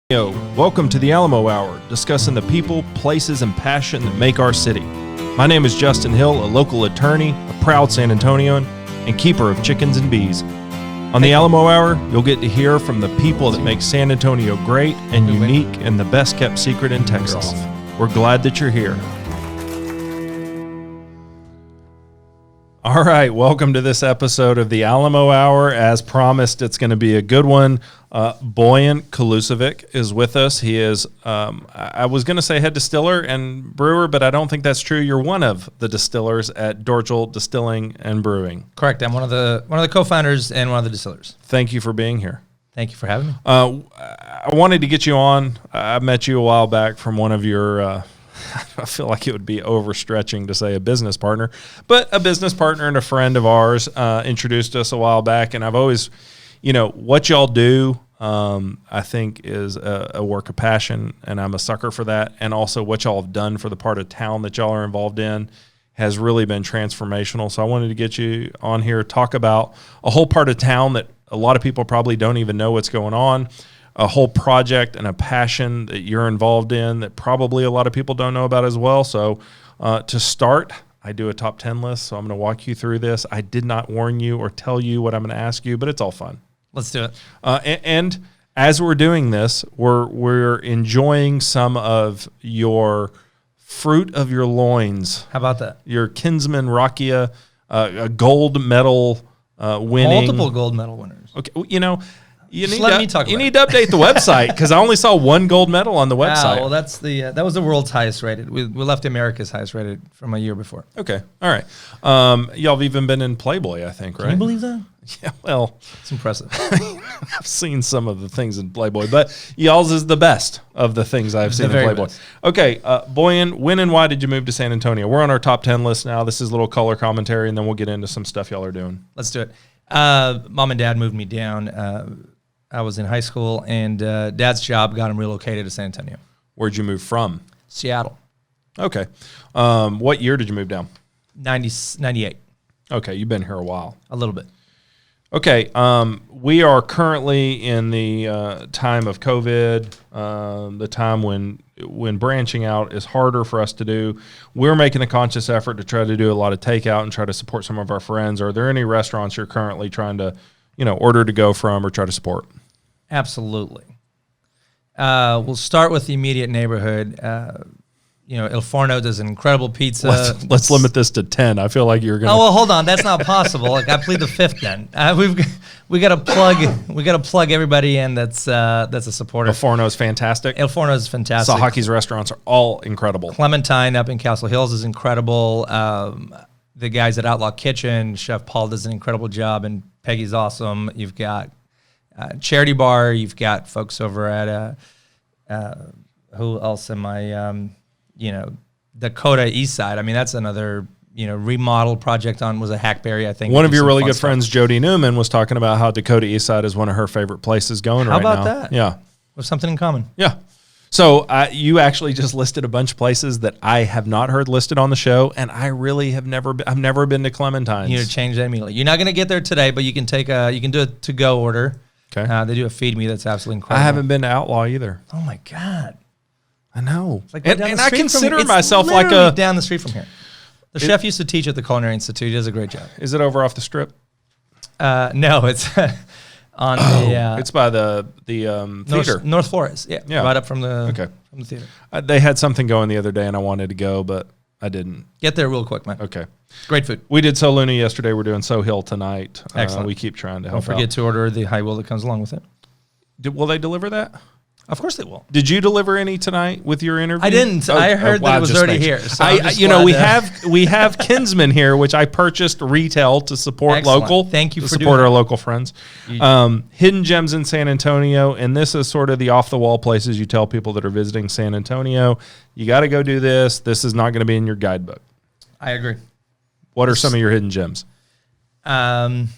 Welcome to the Alamo Hour, discussing the people, places, and passion that make our city. My name is Justin Hill, a local attorney, a proud San Antonian, and keeper of chickens and bees. On the Alamo Hour, you'll get to hear from the people that make San Antonio great and unique and the best kept secret in Texas. We're glad that you're here. All right, welcome to this episode of the Alamo Hour. As promised, it's going to be a good one. Boyan Kalusevic is with us. He is, I was going to say head distiller and brewer, but I don't think that's true. You're one of the distillers at Dorćol Distilling and Brewing. Correct. I'm one of the co-founders and one of the distillers. Thank you for being here. Thank you for having me. I wanted to get you on. I met you a while back from one of your I feel like it would be overstretching to say a business partner, but a business partner and a friend of ours introduced us a while back. And I've always, what y'all do, I think is a work of passion, and I'm a sucker for that. And also what y'all have done for the part of town that y'all are involved in has really been transformational. So I wanted to get you on here, talk about a whole part of town that a lot of people probably don't even know what's going on. A whole project and a passion that you're involved in that probably a lot of people don't know about as well. So to start, I do a top 10 list, so I'm going to walk you through this. I did not warn you or tell you what I'm going to ask you, but it's all fun. Let's do it. And as we're doing this, we're enjoying some of your fruit of your loins. How about that? Your kinsman rakia, a gold medal winning. Multiple gold medal winners. Okay, You need to update the website because I only saw one gold medal on the website. Well, that's that was the world's highest rated. We left America's highest rated from a year before. Okay, all right. Y'all have even been in Playboy, I think, right? Can you believe that? Yeah, well, it's impressive. I've seen some of the things in Playboy, but y'all's is the best of the things I've seen in Playboy. Best. Okay, Boyan, when and why did you move to San Antonio? We're on our top 10 list now. This is a little color commentary, and then we'll get into some stuff y'all are doing. Let's do it. Mom and Dad moved me down. I was in high school, and Dad's job got him relocated to San Antonio. Where'd you move from? Seattle. Okay. What year did you move down? 98. Okay, you've been here a while. A little bit. Okay, we are currently in the time of COVID, the time when branching out is harder for us to do. We're making a conscious effort to try to do a lot of takeout and try to support some of our friends. Are there any restaurants you're currently trying to order to go from or try to support? Absolutely. We'll start with the immediate neighborhood. Il Forno does an incredible pizza. Let's limit this to 10. I feel like you're going to... Oh, well, hold on. That's not possible. I plead the fifth then. We got to plug everybody in that's a supporter. El Forno is fantastic. El Forno is fantastic. Sahaki's restaurants are all incredible. Clementine up in Castle Hills is incredible. The guys at Outlaw Kitchen, Chef Paul does an incredible job, and Peggy's awesome. You've got Charity Bar. You've got folks over at who else am I? Dakota East Side. I mean, that's another remodel project was a Hackberry, I think. One of your really good friends, Jody Newman, was talking about how Dakota East Side is one of her favorite places going right now. How about that? Yeah, we have something in common. Yeah. So you actually just listed a bunch of places that I have not heard listed on the show, and I really have never been to Clementine's. You need to change that immediately. You're not going to get there today, but you can do a to-go order. Okay. They do a feed me that's absolutely incredible. I haven't been to Outlaw either. Oh my God. I know. It's like and I consider it's myself like a down the street from here. The chef used to teach at the Culinary Institute. He does a great job. Is it over off the Strip? No, it's on it's by the theater. North Flores. Yeah. Right up from the theater. They had something going the other day, and I wanted to go, but I didn't. Get there real quick, man. Okay. Great food. We did So Luna yesterday. We're doing So Hill tonight. Excellent. We keep trying to help out. Don't forget to order the high wheel that comes along with it. Will they deliver that? Of course they will. Did you deliver any tonight with your interview? I didn't. I heard that it was already here. So we have Kinsman here, which I purchased retail to support local. Thank you for support our local friends. Hidden Gems in San Antonio, and this is sort of the off the wall places you tell people that are visiting San Antonio. You got to go do this. This is not going to be in your guidebook. I agree. What are some of your hidden gems? Wow.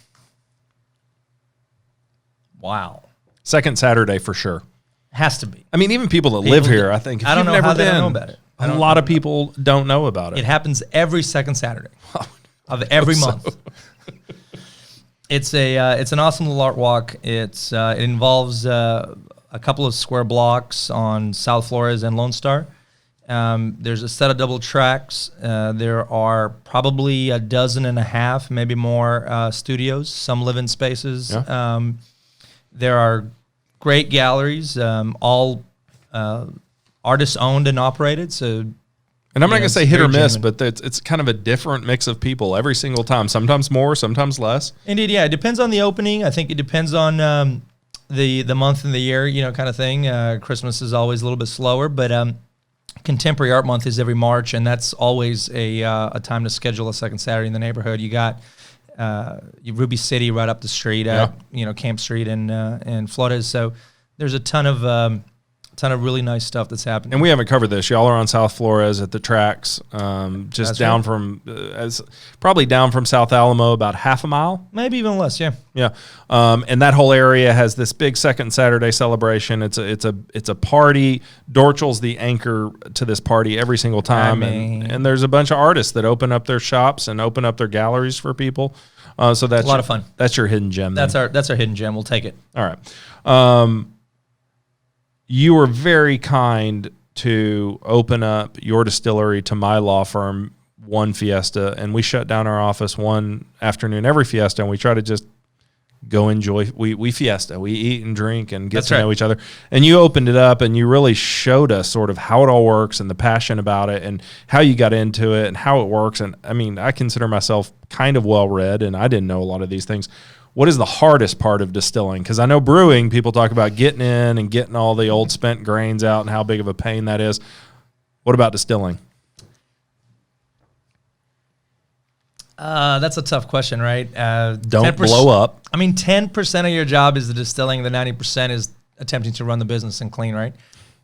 Second Saturday for sure. Has to be. I mean, even people that live here, I think. I don't know how they don't know about it. A lot of people don't know about it. It happens every second Saturday of every month. It's an awesome little art walk. It involves a a couple of square blocks on South Flores and Lone Star. There's a set of double tracks. There are probably a dozen and a half, maybe more studios, some living spaces. Yeah. There are great galleries, all artists owned and operated. So, and I'm not going to say hit or miss, genuine. but it's kind of a different mix of people every single time. Sometimes more, sometimes less. Indeed, yeah. It depends on the opening. I think it depends on the month and the year, kind of thing. Christmas is always a little bit slower, but Contemporary Art Month is every March, and that's always a time to schedule a second Saturday in the neighborhood. You got Ruby City right up the street at Camp Street and Flores. So there's a ton of really nice stuff that's happening. And we haven't covered this. Y'all are on South Flores at the tracks, just That's down right. from probably down from South Alamo about half a mile. Maybe even less, yeah. Yeah, and that whole area has this big second Saturday celebration. It's a party. Dorćol's the anchor to this party every single time, and there's a bunch of artists that open up their shops and open up their galleries for people. So that's a lot of fun. That's your hidden gem. That's our hidden gem. We'll take it. All right. You were very kind to open up your distillery to my law firm one fiesta, and we shut down our office one afternoon every fiesta, and we try to just go enjoy. We fiesta, we eat and drink and get to know each other. And you opened it up, and you really showed us sort of how it all works and the passion about it and how you got into it and how it works. And I mean, I consider myself kind of well read, and I didn't know a lot of these things. What is the hardest part of distilling? Because I know brewing, people talk about getting in and getting all the old spent grains out and how big of a pain that is. What about distilling? That's a tough question, right? Don't blow up. I mean, 10% of your job is the distilling. The 90% is attempting to run the business and clean, right?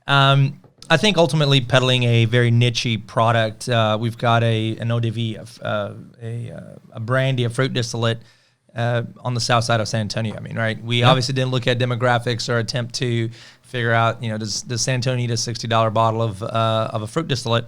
I think ultimately peddling a very niche-y product. We've got an eau de vie, a brandy, a fruit distillate, on the south side of San Antonio. I mean, right? We obviously didn't look at demographics or attempt to figure out, does San Antonio need a $60 bottle of a fruit distillate?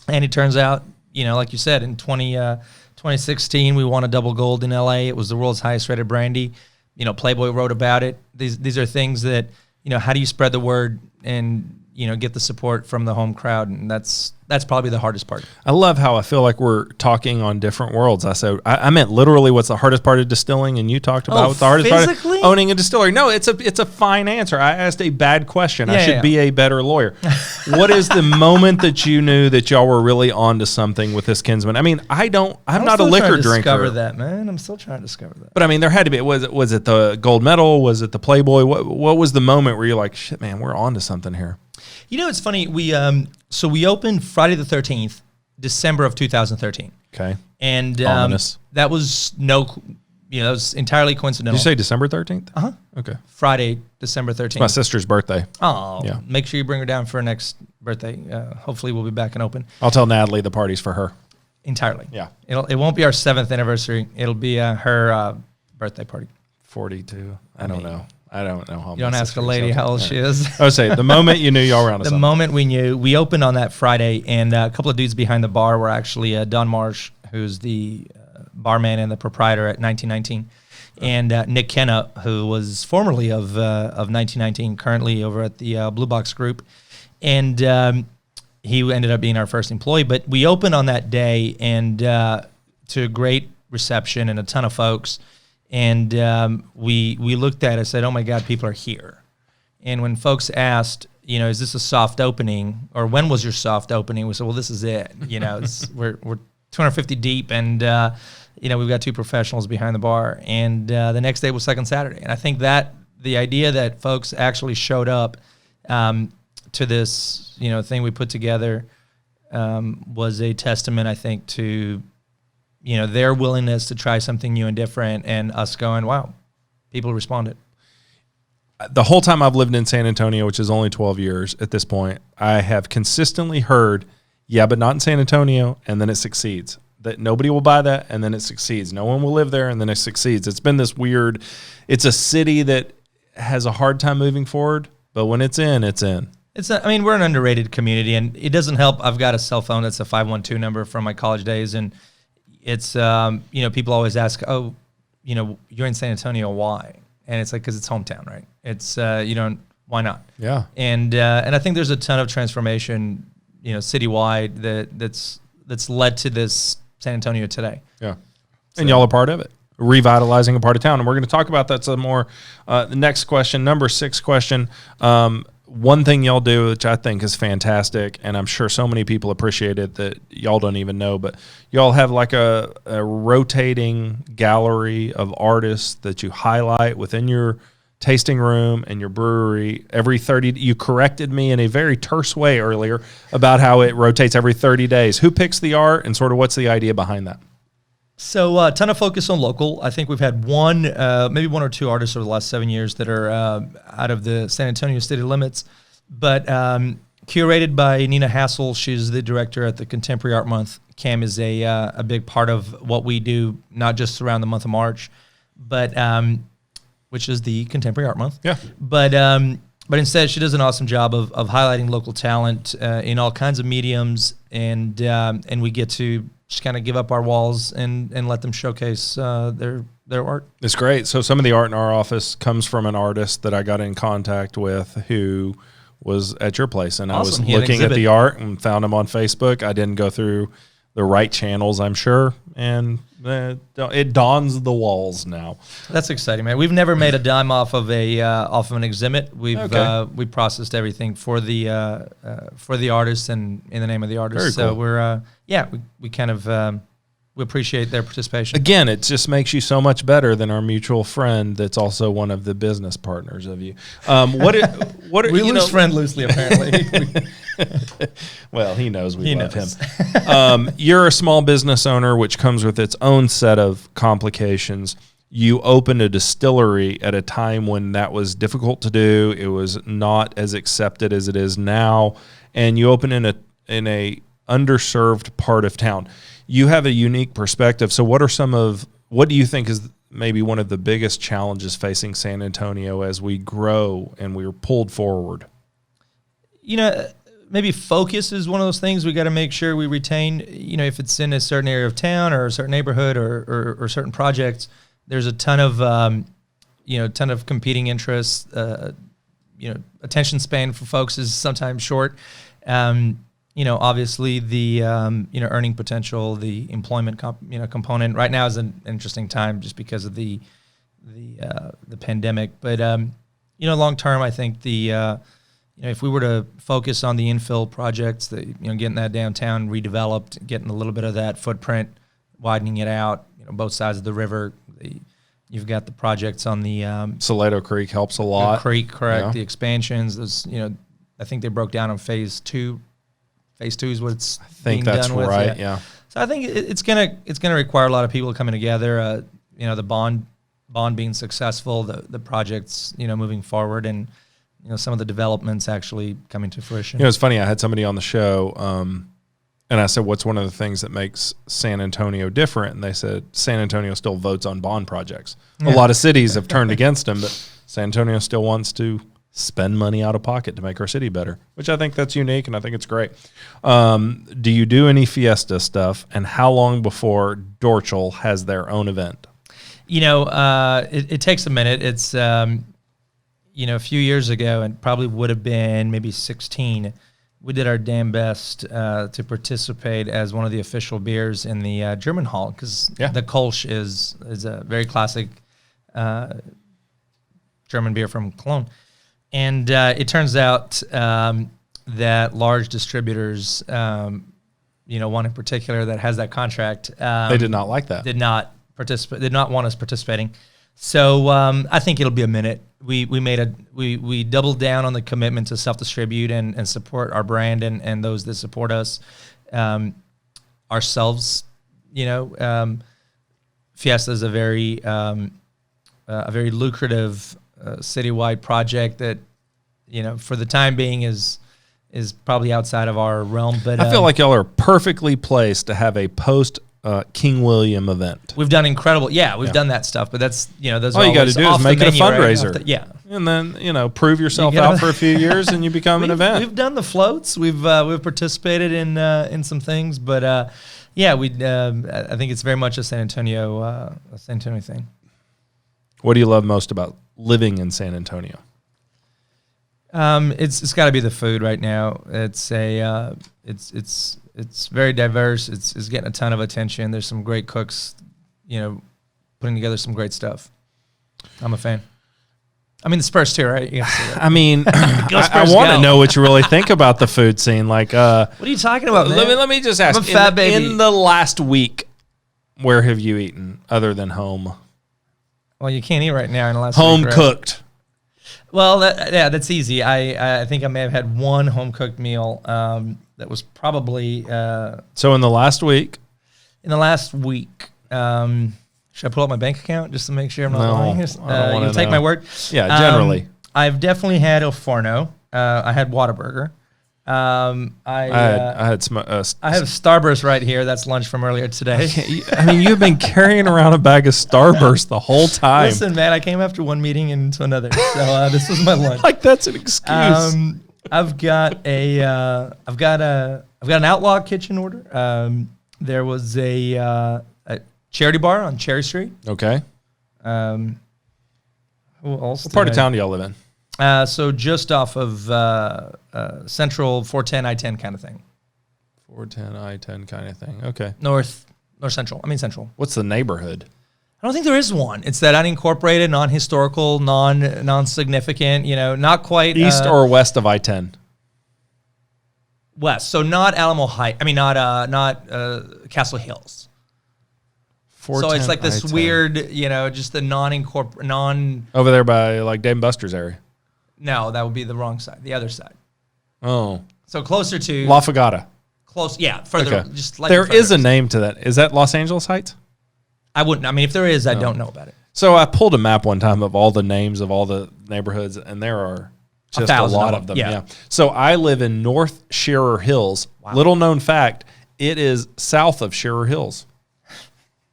And it turns out, like you said, in 2016, we won a double gold in LA. It was the world's highest rated brandy. Playboy wrote about it. These are things that, how do you spread the word and, get the support from the home crowd? And that's probably the hardest part. I love how I feel like we're talking on different worlds. I meant literally what's the hardest part of distilling, and you talked about what's the hardest part of owning a distillery. No, it's a fine answer. I asked a bad question. I should be a better lawyer. What is the moment that you knew that y'all were really onto something with this Kinsman? I mean, I'm not a liquor drinker. Discover that, man. I'm still trying to discover that. But I mean, there had to be. Was it the gold medal? Was it the Playboy? What was the moment where you're like, shit, man, we're onto something here? It's funny. We opened Friday the 13th, December of 2013. Okay. And ominous. That was that was entirely coincidental. Did you say December 13th? Uh-huh. Okay. Friday, December 13th. It's my sister's birthday. Oh, yeah. Make sure you bring her down for her next birthday. Hopefully we'll be back and open. I'll tell Natalie the party's for her. Entirely. Yeah. It won't be our 7th anniversary. It'll be her birthday party. 42. I don't know. I don't know how. You don't ask a lady how old she is. I would say the moment you knew y'all were on the moment we knew, we opened on that Friday, and a couple of dudes behind the bar were actually Don Marsh, who's the barman and the proprietor at 1919, and Nick Kenna, who was formerly of 1919, currently over at the Blue Box Group, and he ended up being our first employee. But we opened on that day, and to a great reception and a ton of folks. And we looked at it and said, oh, my God, people are here. And when folks asked, is this a soft opening? Or when was your soft opening? We said, well, this is it. We're 250 deep, and, we've got 2 professionals behind the bar. And the next day was second Saturday. And I think that the idea that folks actually showed up to this, thing we put together was a testament, I think, to their willingness to try something new and different, and us going, wow, people responded. The whole time I've lived in San Antonio, which is only 12 years at this point, I have consistently heard, yeah, but not in San Antonio, and then it succeeds. That nobody will buy that, and then it succeeds. No one will live there, and then it succeeds. It's been this weird, it's a city that has a hard time moving forward, but when it's in, it's in. We're an underrated community, and it doesn't help. I've got a cell phone that's a 512 number from my college days, and it's, people always ask, you're in San Antonio, why? And it's like, because it's hometown, right? It's, Why not? Yeah. And I think there's a ton of transformation, citywide that's led to this San Antonio today. Yeah. And y'all are part of it, revitalizing a part of town. And we're going to talk about that some more. The next question, number 6 question. One thing y'all do, which I think is fantastic, and I'm sure so many people appreciate it that y'all don't even know, but y'all have like a rotating gallery of artists that you highlight within your tasting room and your brewery every 30. You corrected me in a very terse way earlier about how it rotates every 30 days. Who picks the art, and sort of what's the idea behind that? So a ton of focus on local. I think we've had maybe one or two artists over the last 7 years that are out of the San Antonio city limits, but curated by Nina Hassel. She's the director at the Contemporary Art Month. Cam is a big part of what we do, not just around the month of March, but which is the Contemporary Art Month. Yeah. But instead, she does an awesome job of highlighting local talent in all kinds of mediums, and we get to just kind of give up our walls and let them showcase their art. It's great. So some of the art in our office comes from an artist that I got in contact with who was at your place, and Awesome. I was looking at the art and found him on Facebook. I didn't go through the right channels, I'm sure, and it dawns the walls now. That's exciting, man. We've never made a dime off of an exhibit. We processed everything for the artist and in the name of the artist. Very so cool. we're we kind of we appreciate their participation. Again, it just makes you so much better than our mutual friend that's also one of the business partners of you. We lose friend loosely, apparently. Well, he knows we love him. You're a small business owner, which comes with its own set of complications. You opened a distillery at a time when that was difficult to do. It was not as accepted as it is now, and you open in a underserved part of town. You have a unique perspective. So what do you think is maybe one of the biggest challenges facing San Antonio as we grow and we're pulled forward? Maybe focus is one of those things we got to make sure we retain. If it's in a certain area of town or a certain neighborhood or certain projects, there's a ton of competing interests. Attention span for folks is sometimes short. Obviously the earning potential, the employment component right now is an interesting time just because of the pandemic. But long term, I think if we were to focus on the infill projects, getting that downtown redeveloped, getting a little bit of that footprint, widening it out, both sides of the river. You've got the projects on the Salado Creek helps a lot. The creek, correct? Yeah. The expansions. Those, I think they broke down on phase 2. Phase 2 is what it's being done with. I think that's right. Yeah. So I think it's gonna require a lot of people coming together. The bond being successful, the projects moving forward, and some of the developments actually coming to fruition. It's funny. I had somebody on the show, and I said, "What's one of the things that makes San Antonio different?" And they said, "San Antonio still votes on bond projects. A lot of cities have turned against them, but San Antonio still wants to spend money out of pocket to make our city better," which I think that's unique, and I think it's great. Do you do any fiesta stuff, and how long before Dorćol has their own event? It takes a minute. It's a few years ago, and probably would have been maybe 16, we did our damn best to participate as one of the official beers in the German hall, because the Kolsch is a very classic German beer from Cologne. And it turns out that large distributors, one in particular that has that contract, they did not like that. Did not want us participating. So I think it'll be a minute. We doubled down on the commitment to self-distribute and support our brand and those that support us ourselves. Fiesta is a very lucrative citywide project that, for the time being is probably outside of our realm. But I feel like y'all are perfectly placed to have a post King William event. We've done incredible. Yeah, we've done that stuff, but that's, those all you got to do is make it a fundraiser. Right? And then, prove yourself out for a few years and you become an event. We've done the floats. We've participated in some things, but I think it's very much a San Antonio thing. What do you love most about living in San Antonio? It's got to be the food right now. It's very diverse. It's getting a ton of attention. There's some great cooks, putting together some great stuff. I'm a fan. I mean, the Spurs too, right? I mean, I want to know what you really think about the food scene. Like, what are you talking about, man? Let me just ask. I'm a fat baby. In the last week, where have you eaten other than home? Well, you can't eat right now in the last home week, right? cooked. Well, that's easy. I think I may have had one home cooked meal that was probably So in the last week. In the last week. Should I pull up my bank account just to make sure I'm not lying? You take my word? Yeah, generally. I've definitely had El Forno. I had Whataburger. I have Starburst right here. That's lunch from earlier today. I mean, you've been carrying around a bag of Starburst the whole time. Listen, man, I came after one meeting into another, so this was my lunch. Like that's an excuse. I've got an Outlaw Kitchen order. There was a Charity Bar on Cherry Street. Okay. Who else? What part of town do y'all live in? So just off of Central 410 I-10 kind of thing. 410 I-10 kind of thing. Okay. North Central. I mean Central. What's the neighborhood? I don't think there is one. It's that unincorporated, non-historical, non-significant. Not quite east or west of I-10. West. So not Alamo Heights. I mean not Castle Hills. So it's like this I-10. Weird, just the non over there by like Dave & Buster's area. No, that would be the wrong side. The other side. Oh. So closer to La Fogata. Close, yeah, further. Okay. Just like there is a name to that. Is that Los Angeles Heights? I wouldn't. I mean, if there is, I don't know about it. So I pulled a map one time of all the names of all the neighborhoods, and there are just a lot of them. Yeah. So I live in North Shearer Hills. Wow. Little known fact, it is south of Shearer Hills.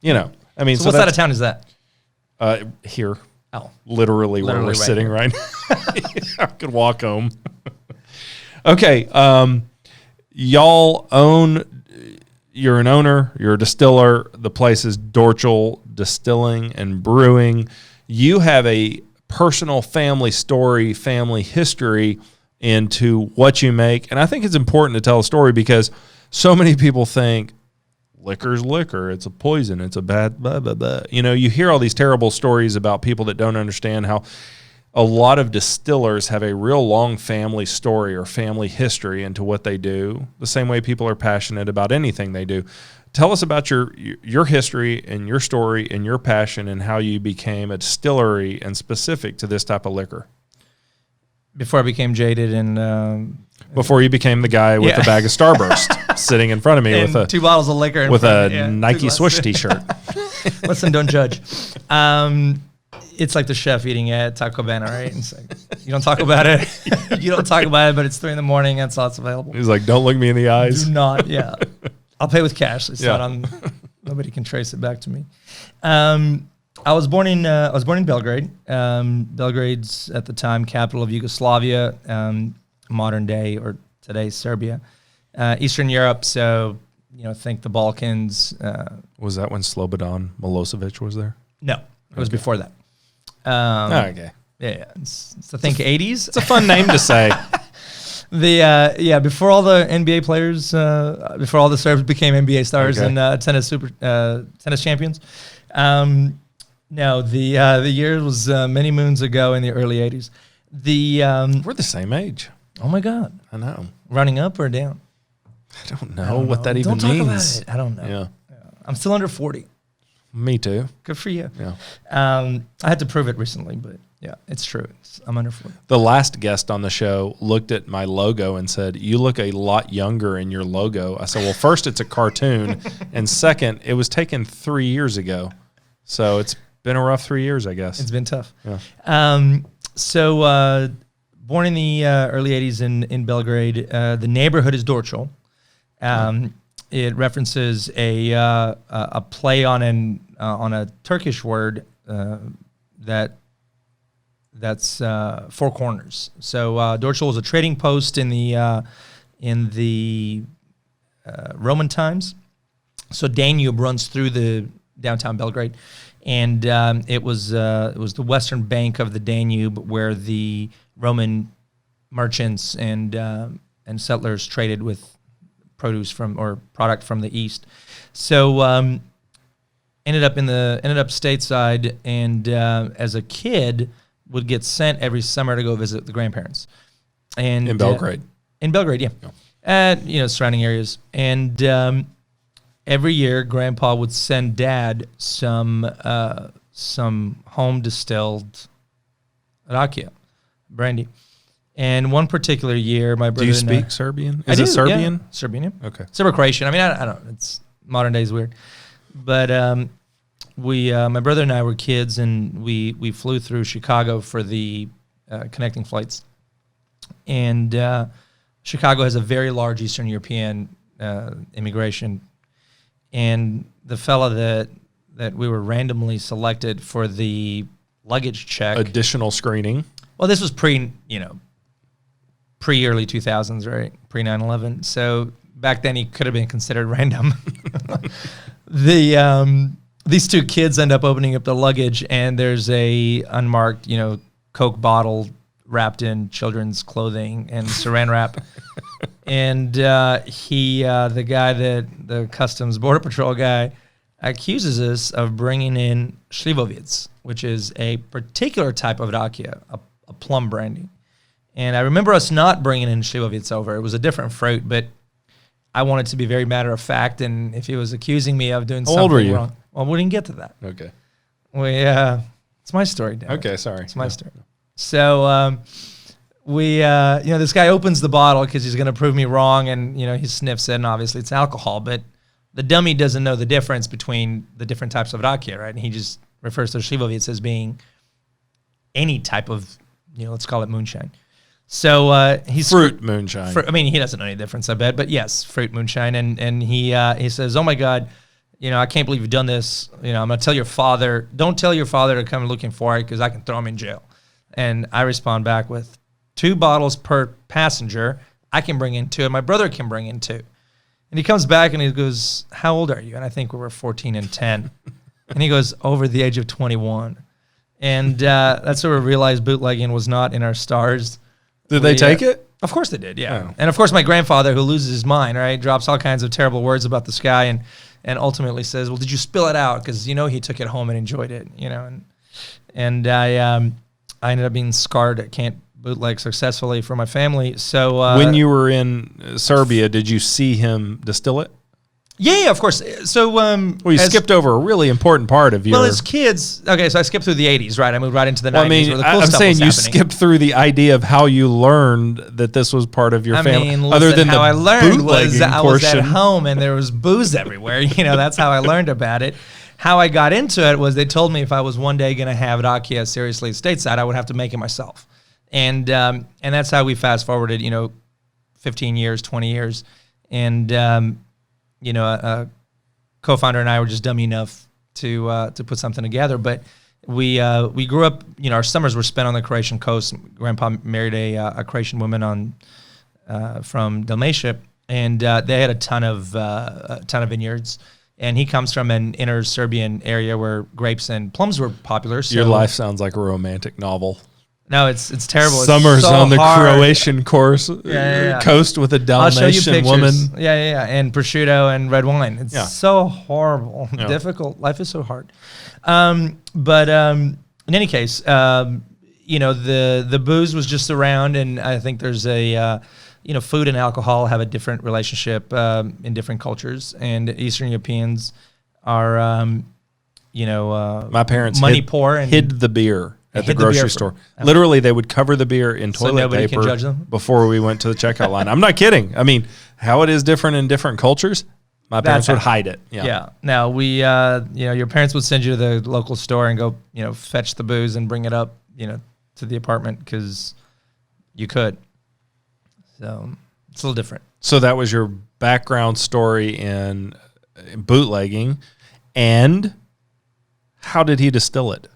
I mean, so what side of town is that? Here. Oh, literally where we're sitting here. Right now. I could walk home. Okay. Y'all you're an owner, you're a distiller. The place is Dorćol Distilling and Brewing. You have a personal family story, family history into what you make. And I think it's important to tell a story because so many people think, liquor's liquor. It's a poison. It's a bad blah, blah, blah. You hear all these terrible stories about people that don't understand how a lot of distillers have a real long family story or family history into what they do, the same way people are passionate about anything they do. Tell us about your history and your story and your passion and how you became a distillery and specific to this type of liquor. Before I became jaded and... Before you became the guy with a bag of Starburst sitting in front of me and with 2 bottles of liquor with a Nike Swoosh t-shirt. Listen, don't judge. It's like the chef eating at Taco Bell, right? It's like, you don't talk about it. You don't talk about it, but it's 3 a.m. That's all that's available. He's like, don't look me in the eyes. Do not, yeah. I'll pay with cash. It's not on. Nobody can trace it back to me. I was born in Belgrade. Belgrade's at the time capital of Yugoslavia, modern day or today Serbia, Eastern Europe. So think the Balkans. Was that when Slobodan Milosevic was there? No, it was before that. Okay. Yeah. It's I think 80s. It's a fun name to say. Before all the NBA players, before all the Serbs became NBA stars and tennis champions. No, the year was many moons ago in the early 80s. We're the same age. Oh my God. I know. Running up or down? I don't know what that even means. About it. I don't know. Yeah. I'm still under 40. Me too. Good for you. Yeah. I had to prove it recently, but yeah, it's true. I'm under 40. The last guest on the show looked at my logo and said, "You look a lot younger in your logo." I said, "Well, first, it's a cartoon, and second, it was taken 3 years ago, so it's been a rough 3 years, I guess." It's been tough. Yeah. So born in the early 80s in Belgrade, the neighborhood is Dorćol. It references a play on a Turkish word that's four corners. So Dorćol was a trading post in the Roman times. So Danube runs through the downtown Belgrade, and it was the western bank of the Danube where the Roman merchants and settlers traded with produce or product from the east. So ended up stateside, and as a kid would get sent every summer to go visit the grandparents. And in Belgrade. Yeah. Surrounding areas. And every year, Grandpa would send Dad some home distilled rakia, brandy. And one particular year, my brother. Do you speak Serbian? Is it Serbian? Yeah, Serbian. Yeah. Okay. Serbo-Croatian. I mean, I don't know. It's modern day is weird, but my brother and I were kids, and we flew through Chicago for the connecting flights. And Chicago has a very large Eastern European immigration, and the fella that we were randomly selected for the luggage check. Additional screening. Well, this was pre early 2000s, right? Pre 9/11. So back then he could have been considered random. These two kids end up opening up the luggage, and there's a unmarked, Coke bottle wrapped in children's clothing and saran wrap. And the guy the Customs Border Patrol guy accuses us of bringing in Slivovitz, which is a particular type of rakia, a plum brandy. And I remember us not bringing in Slivovitz over. It was a different fruit, but I wanted to be very matter of fact. And if he was accusing me of doing something wrong, well, we didn't get to that. Okay. It's my story, Dan. Okay, sorry. It's my story. So this guy opens the bottle because he's going to prove me wrong, and he sniffs it, and obviously it's alcohol, but the dummy doesn't know the difference between the different types of rakia, right? And he just refers to Slivovitz as being any type of, let's call it moonshine. So he's fruit moonshine. He doesn't know any difference, I bet, but yes, fruit moonshine, and he says, "Oh my God, I can't believe you've done this. I'm going to tell your father. Don't tell your father to come looking for it because I can throw him in jail." And I respond back with 2 bottles per passenger. I can bring in 2, and my brother can bring in 2. And he comes back and he goes, "How old are you?" And I think we were 14 and 10. And he goes, "Over the age of 21. And that's where we realized bootlegging was not in our stars. Did they take it? Of course they did, yeah. Oh. And of course my grandfather, who loses his mind, right, drops all kinds of terrible words about this guy and ultimately says, "Well, did you spill it out?" Because, he took it home and enjoyed it, And I ended up being scarred. I can't bootleg successfully for my family. So when you were in Serbia, did you see him distill it? Yeah, of course. So you skipped over a really important part of your. Well, as kids, okay, so I skipped through the 80s, right? I moved right into the 90s. Where the cool I'm stuff saying was you happening. skipped through the idea of how you learned that this was part of your family. Other than how I learned was I was at home and there was booze everywhere. That's how I learned about it. How I got into it was they told me if I was one day going to have rakia seriously stateside, I would have to make it myself. And that's how we fast forwarded, 15 years, 20 years. And, a co-founder and I were just dummy enough to put something together. But we grew up, our summers were spent on the Croatian coast. Grandpa married a Croatian woman from Dalmatia, and they had a ton of vineyards. And he comes from an inner Serbian area where grapes and plums were popular. So your life sounds like a romantic novel. No, it's terrible. Summers it's so on the hard. Croatian coast with a Dalmatian woman. Yeah, and prosciutto and red wine. It's so horrible, difficult. Life is so hard. But in any case, the booze was just around, and I think there's a food and alcohol have a different relationship in different cultures, and Eastern Europeans are my parents money poor and hid the beer at the grocery store. Literally, they would cover the beer in toilet paper can judge them? before we went to the checkout line. I'm not kidding. I mean, how it is different in different cultures, my parents would hide it. Yeah. Now, your parents would send you to the local store and go, fetch the booze and bring it up, to the apartment because you could. So it's a little different. So that was your background story in bootlegging. And how did he distill it?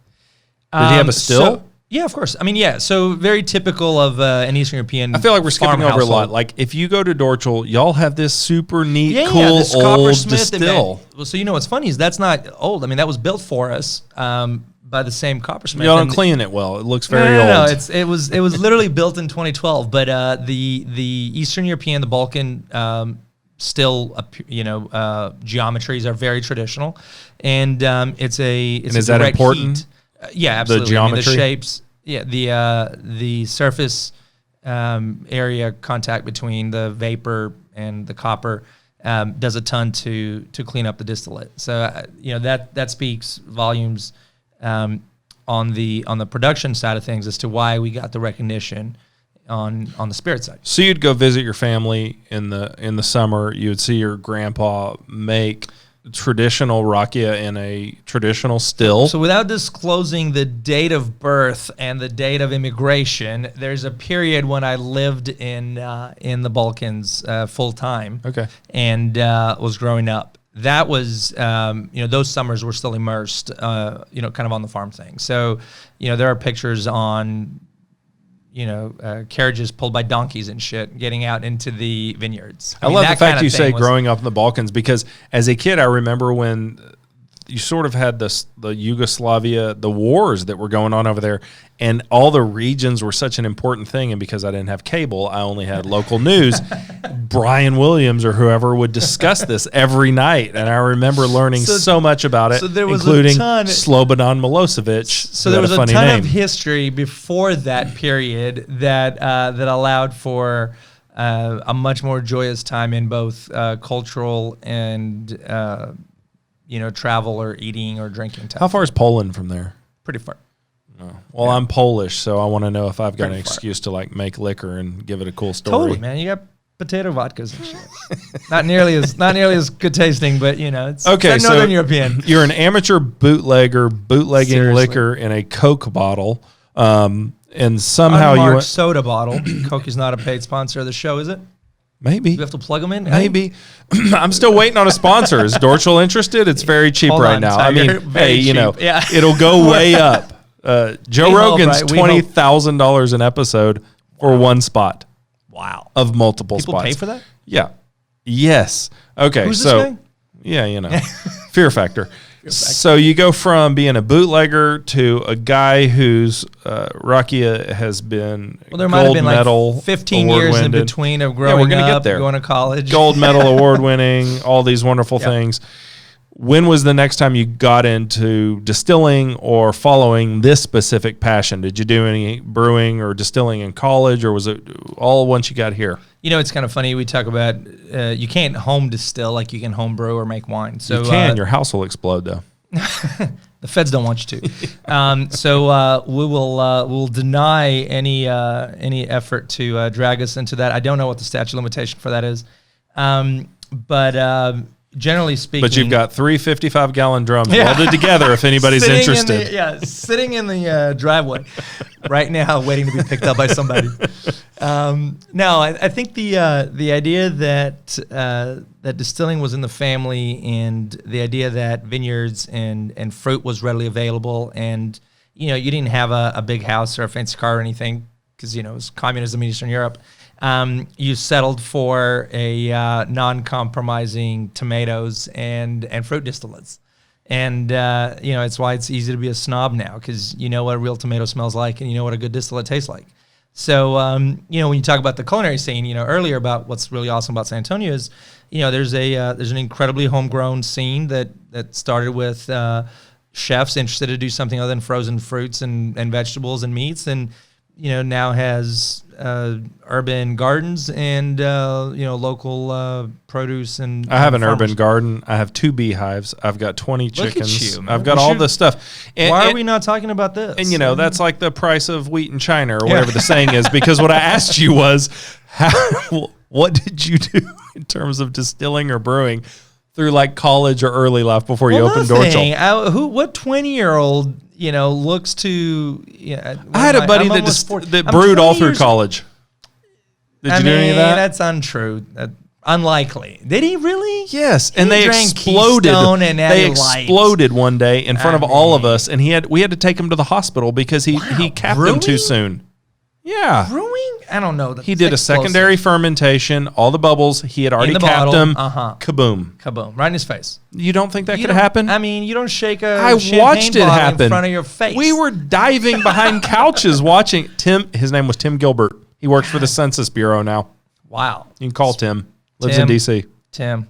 Did he have a still? Yeah, of course. I mean, yeah. So very typical of an Eastern European. I feel like we're skipping over a lot. household. Like if you go to Dorćol, y'all have this super neat, cool this old coppersmith distill. Well, so what's funny is that's not old. I mean, that was built for us by the same coppersmith. Y'all don't clean it well. It looks very old. No, it was literally built in 2012. But the Eastern European, the Balkan still, geometries are very traditional, and it's is that important? Heat. Yeah, absolutely. The geometry, the shapes, the surface area contact between the vapor and the copper does a ton to clean up the distillate. So that speaks volumes on the production side of things as to why we got the recognition on the spirit side. So you'd go visit your family in the summer. You would see your grandpa make traditional rakia in a traditional still. So without disclosing the date of birth and the date of immigration, there's a period when I lived in the Balkans full time. Okay. And was growing up. That was those summers were still immersed kind of on the farm thing. So there are pictures on carriages pulled by donkeys and shit, getting out into the vineyards. I love the fact you say growing up in the Balkans, because as a kid, I remember when you sort of had the Yugoslavia, the wars that were going on over there, and all the regions were such an important thing. And because I didn't have cable, I only had local news. Brian Williams or whoever would discuss this every night. And I remember learning so much about it, including Slobodan Milosevic. So there was a ton of history before that period that allowed for a much more joyous time in both cultural and travel or eating or drinking time. How far is Poland from there? Pretty far. Oh. Well, yeah. I'm Polish, so I want to know if I've got an excuse to make liquor and give it a cool story. Totally, man. You got potato vodkas and shit. not nearly as good tasting, but it's okay. It's Northern European. You're an amateur bootlegger bootlegging liquor in a Coke bottle, and somehow you went soda bottle. Coke is not a paid sponsor of the show, is it? Maybe. Do we have to plug them in? Maybe. I'm still waiting on a sponsor. Is Dorćol interested? It's very cheap right now. Tiger. I mean, hey, it'll go way up. Joe Rogan's $20,000 an episode for one spot. Wow. Of multiple spots. People pay for that? Yeah. Yes. Okay. Who's this guy? Yeah, Fear Factor. So you go from being a bootlegger to a guy whose rakia has been there might have been medal 15 years in between of growing we're up, get there. going to college. Gold medal award winning, all these wonderful things. When was the next time you got into distilling or following this specific passion? Did you do any brewing or distilling in college, or was it all once you got here? It's kind of funny. We talk about you can't home distill like you can home brew or make wine. So you can. Your house will explode, though. The feds don't want you to. So we'll deny any effort to drag us into that. I don't know what the statute of limitation for that is, but. Generally speaking, but you've got 3 55-gallon drums welded together. If anybody's interested, sitting in the driveway right now, waiting to be picked up by somebody. No, I think the idea that distilling was in the family, and the idea that vineyards and fruit was readily available, and you didn't have a big house or a fancy car or anything because it was communism in Eastern Europe. You settled for a non-compromising tomatoes and fruit distillates. And, it's why it's easy to be a snob now, because you know what a real tomato smells like and you know what a good distillate tastes like. So, when you talk about the culinary scene, earlier about what's really awesome about San Antonio is, there's an incredibly homegrown scene that started with chefs interested to do something other than frozen fruits and vegetables and meats, and now has urban gardens and local produce. And I have an farmers. Urban garden. I have 2 beehives. I've got 20 chickens. You, I've got all this stuff. Why are we not talking about this? And that's like the price of wheat in China or whatever the saying is. Because what I asked you was, what did you do in terms of distilling or brewing through like college or early life before you opened Dorćol? What 20-year-old looks to? I had a buddy that brewed all through college. Did you do any of that? That's untrue. Unlikely. Did he really? Yes, and they exploded. They exploded one day in front of all of us, and we had to take him to the hospital because he capped them too soon. Yeah. Brewing? I don't know. He did a secondary fermentation, all the bubbles, he had already capped them. Kaboom. Kaboom. Right in his face. You don't think that could happen? I mean, you don't shake I watched it happen in front of your face. We were diving behind couches watching. His name was Tim Gilbert. He works for the Census Bureau now. Wow. You can call Tim. Lives in D.C. Tim.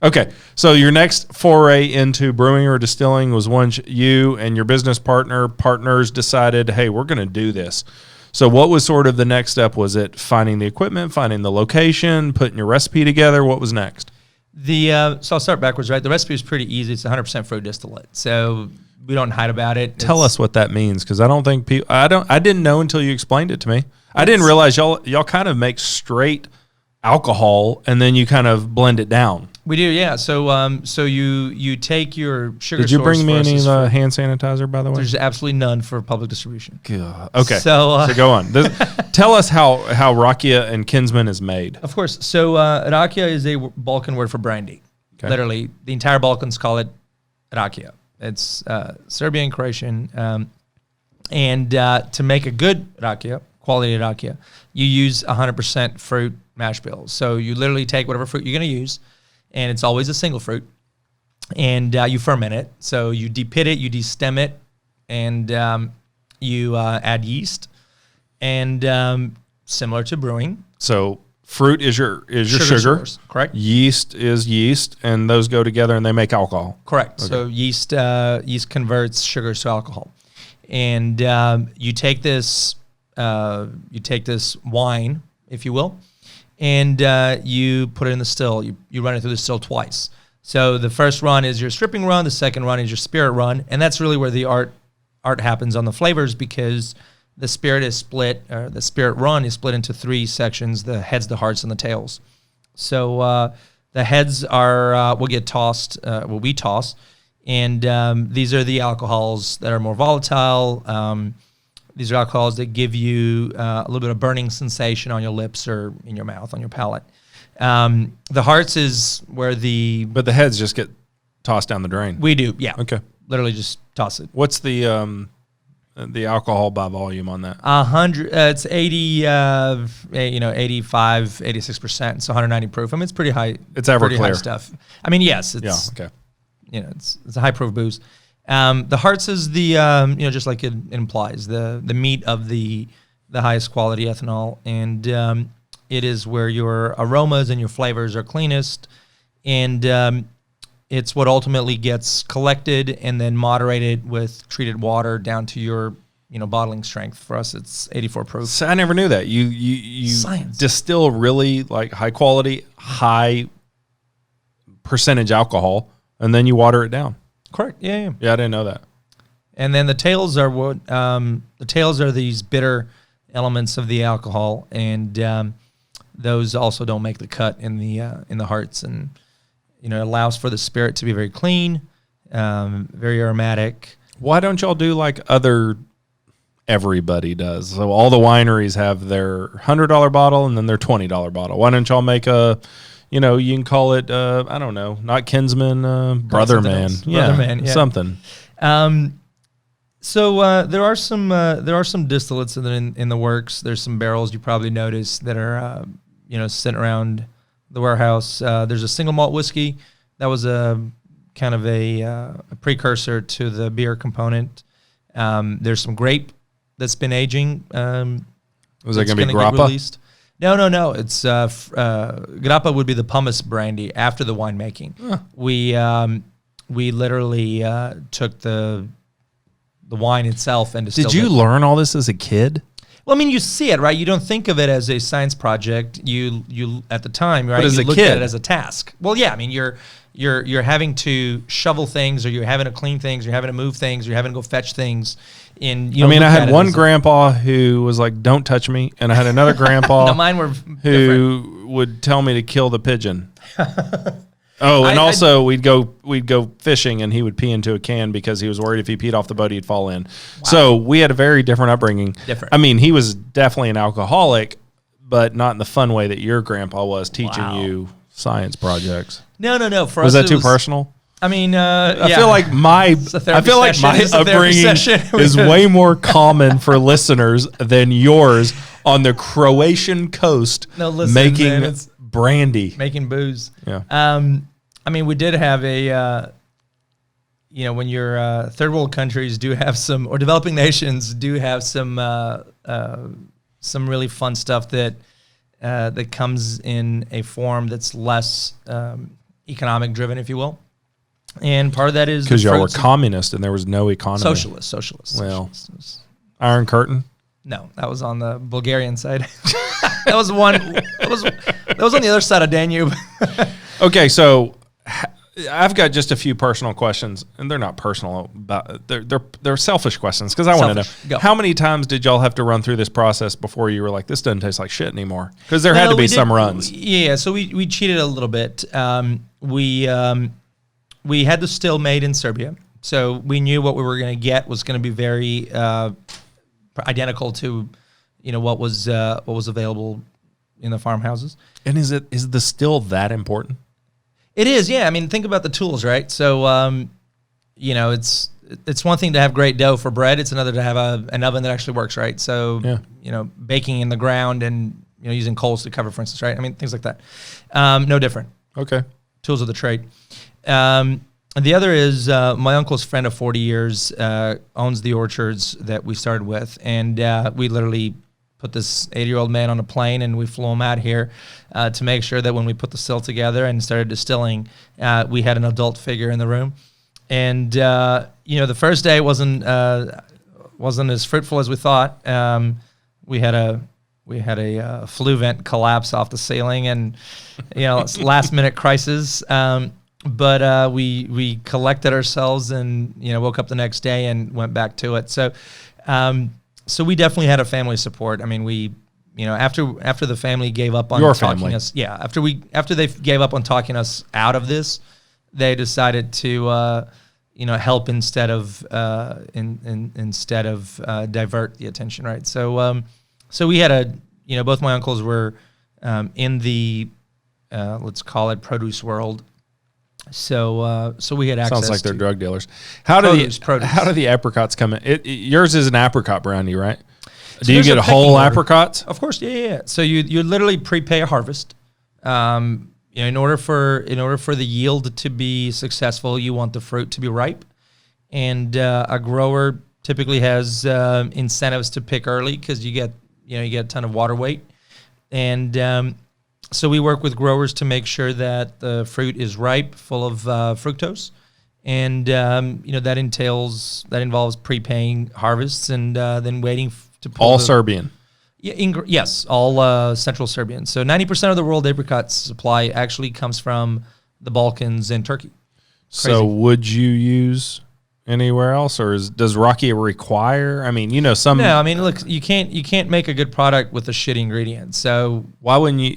Okay, so your next foray into brewing or distilling was once you and your business partners decided, hey, we're going to do this. So what was sort of the next step? Was it finding the equipment, finding the location, putting your recipe together? What was next? So I'll start backwards, right? The recipe is pretty easy. It's 100% fruit distillate. So we don't hide about it. Tell us what that means, because I don't think people. I didn't know until you explained it to me. I didn't realize y'all kind of make straight alcohol and then you kind of blend it down. We do, yeah. So you take your sugar. Did you bring me any hand sanitizer, by the way? There's absolutely none for public distribution. God. Okay. So go on. Tell us how rakia and Kinsman is made. Of course. So rakia is a Balkan word for brandy. Okay. Literally, the entire Balkans call it rakia. It's Serbia and Croatian. And to make a good rakia, quality rakia, you use 100% fruit mash bills. So you literally take whatever fruit you're going to use, and it's always a single fruit, and you ferment it. So you depit it, you destem it, and you add yeast, and similar to brewing. So fruit is your sugar. Source, correct. Yeast is yeast, and those go together and they make alcohol. Correct. Okay. So yeast converts sugars to alcohol, and you take this wine, if you will, and you put it in the still. You run it through the still twice. So the first run is your stripping run. The second run is your spirit run, and that's really where the art happens on the flavors, because the spirit is split, or the spirit run is split into three sections: the heads, the hearts, and the tails. So the heads are will get tossed. We toss, and these are the alcohols that are more volatile. These are alcohols that give you a little bit of burning sensation on your lips or in your mouth, on your palate. The hearts is where But the heads just get tossed down the drain. We do, yeah. Okay. Literally just toss it. What's the alcohol by volume on that? 100. It's 80. 85, 86%. It's 190 proof. I mean, it's pretty high. It's Everclear high stuff. I mean, yes. It's, okay. It's a high proof booze. The hearts is the just like it implies, the meat of the highest quality ethanol, and it is where your aromas and your flavors are cleanest, and it's what ultimately gets collected and then moderated with treated water down to your bottling strength. For us, it's 84 proof. So I never knew that. You Science. Distill really like high quality, high percentage alcohol, and then you water it down. Correct. Yeah. Yeah, I didn't know that. And then the tails are what the tails are these bitter elements of the alcohol, and those also don't make the cut in the hearts, and it allows for the spirit to be very clean, very aromatic. Why don't y'all do like everybody does? So all the wineries have their $100 bottle and then their $20 bottle. Why don't y'all make you can call it, I don't know, not Kinsman, Brotherman. Brotherman, yeah. Something. So there are some distillates in the works. There's some barrels you probably noticed that are, sitting around the warehouse. There's a single malt whiskey that was a kind of a precursor to the beer component. There's some grape that's been aging. Was that going to be grappa? No. It's grappa would be the pumice brandy after the winemaking. Huh. We literally took the wine itself and distilled it. Did you learn all this as a kid? Well, I mean, you see it, right? You don't think of it as a science project. You at the time, right? But as you a looked kid, at it as a task. Well, yeah. I mean, you're having to shovel things, or you're having to clean things, or you're having to move things, or you're having to go fetch things. And I had one grandpa who was like, "Don't touch me," and I had another grandpa. No, mine were who different. Would tell me to kill the pigeon. Also we'd go fishing, and he would pee into a can because he was worried if he peed off the boat he'd fall in. Wow. So we had a very different upbringing. Different. I mean, he was definitely an alcoholic, but not in the fun way that your grandpa was teaching you science projects. No. For was us, that too personal? I mean, I feel like my upbringing is way more common for listeners than yours on the Croatian coast. No, listen, making brandy, making booze. Yeah. I mean, we did have a. When your third world countries do have some, or developing nations do have some really fun stuff that comes in a form that's less economic driven, if you will. And part of that is because y'all were communist and there was no economy. Socialist. Well, Iron Curtain. No, that was on the Bulgarian side. That was one. That was on the other side of Danube. Okay, so I've got just a few personal questions, and they're not personal. They're selfish questions because I want to know how many times did y'all have to run through this process before you were like, this doesn't taste like shit anymore? Because there had to be some runs. Yeah, so we cheated a little bit. We had the still made in Serbia, so we knew what we were going to get was going to be very identical to, what was available in the farmhouses. And is the still that important? It is, yeah. I mean, think about the tools, right? So, it's one thing to have great dough for bread. It's another to have an oven that actually works, right? So, baking in the ground and using coals to cover, for instance, right? I mean, things like that. No different. Okay. Tools of the trade. And the other is my uncle's friend of 40 years owns the orchards that we started with, and we literally put this 80-year-old man on a plane, and we flew him out here to make sure that when we put the still together and started distilling, we had an adult figure in the room. And the first day wasn't as fruitful as we thought. We had a flue vent collapse off the ceiling, and it's last minute crisis. But we collected ourselves and woke up the next day and went back to it. So so we definitely had a family support. I mean, we after the family gave up on talking us, after they gave up on talking us out of this, they decided to help instead of divert the attention, right? So we had both my uncles were in the let's call it produce world. So we had access. Sounds like they're drug dealers. How do the apricots come in? Yours is an apricot brandy, right? So do you get whole apricots? Of course, yeah. So you literally prepay a harvest. In order for the yield to be successful, you want the fruit to be ripe, and a grower typically has incentives to pick early because you get a ton of water weight, and so we work with growers to make sure that the fruit is ripe, full of fructose, and that involves prepaying harvests and then waiting to pull. All Serbian. Yeah, yes, all Central Serbian. So 90% of the world apricot supply actually comes from the Balkans and Turkey. Crazy. So would you use anywhere else, or does rakia require? I mean, some. No, I mean, look, you can't make a good product with a shitty ingredient. So why wouldn't you?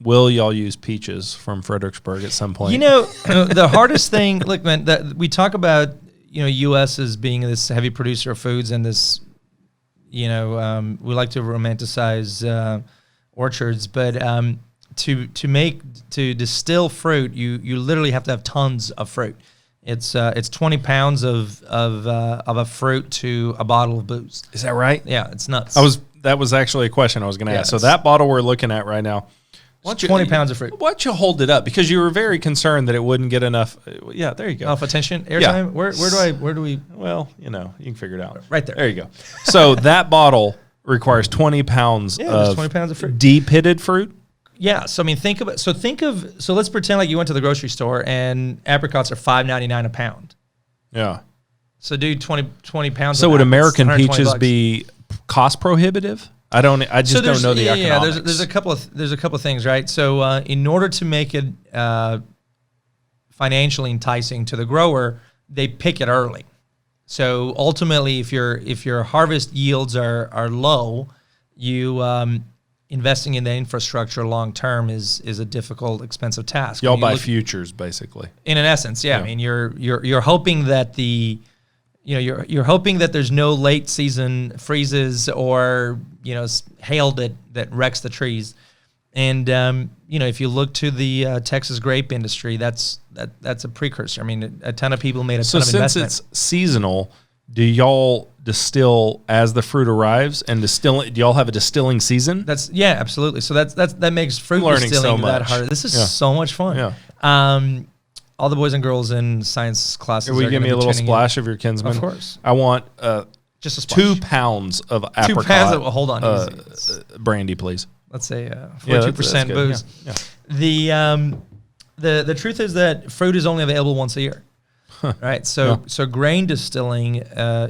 Will y'all use peaches from Fredericksburg at some point? The hardest thing, look, man, that we talk about, U.S. as being this heavy producer of foods and this, we like to romanticize orchards, but to distill fruit, you literally have to have tons of fruit. It's 20 pounds of a fruit to a bottle of booze. Is that right? Yeah, it's nuts. That was actually a question I was going to ask. So that bottle we're looking at right now. 20 pounds of fruit. Why don't you hold it up? Because you were very concerned that it wouldn't get enough. Yeah, there you go. Enough attention, airtime. Yeah. Where do we? Well, you can figure it out. Right there. There you go. So that bottle requires 20 pounds of 20 pounds of fruit. Deep pitted fruit. Yeah. So I mean, so let's pretend like you went to the grocery store and apricots are $5.99 a pound. Yeah. So do 20 pounds. So would American peaches be cost prohibitive? I just don't know the economics. Yeah, there's a couple of things, right? So in order to make it financially enticing to the grower, they pick it early. So ultimately, if your harvest yields are low, you investing in the infrastructure long term is a difficult, expensive task. Y'all buy futures, basically. In an essence, yeah. I mean, you're hoping that the you're hoping that there's no late season freezes or hail that wrecks the trees. And if you look to the Texas grape industry, that's a precursor. I mean, a ton of people made a ton of investment. So since it's seasonal, do y'all distill as the fruit arrives and distill it? Do y'all have a distilling season? Absolutely. So that makes fruit distilling that hard. This is so much fun. Yeah. All the boys and girls in science classes. Will you give me a little splash of your Kinsman? Of course. I want just a splash. 2 pounds of apricot. 2 pounds. Hold on. Brandy, please. Let's say 42% booze. Yeah. The truth is that fruit is only available once a year. Right. So grain distilling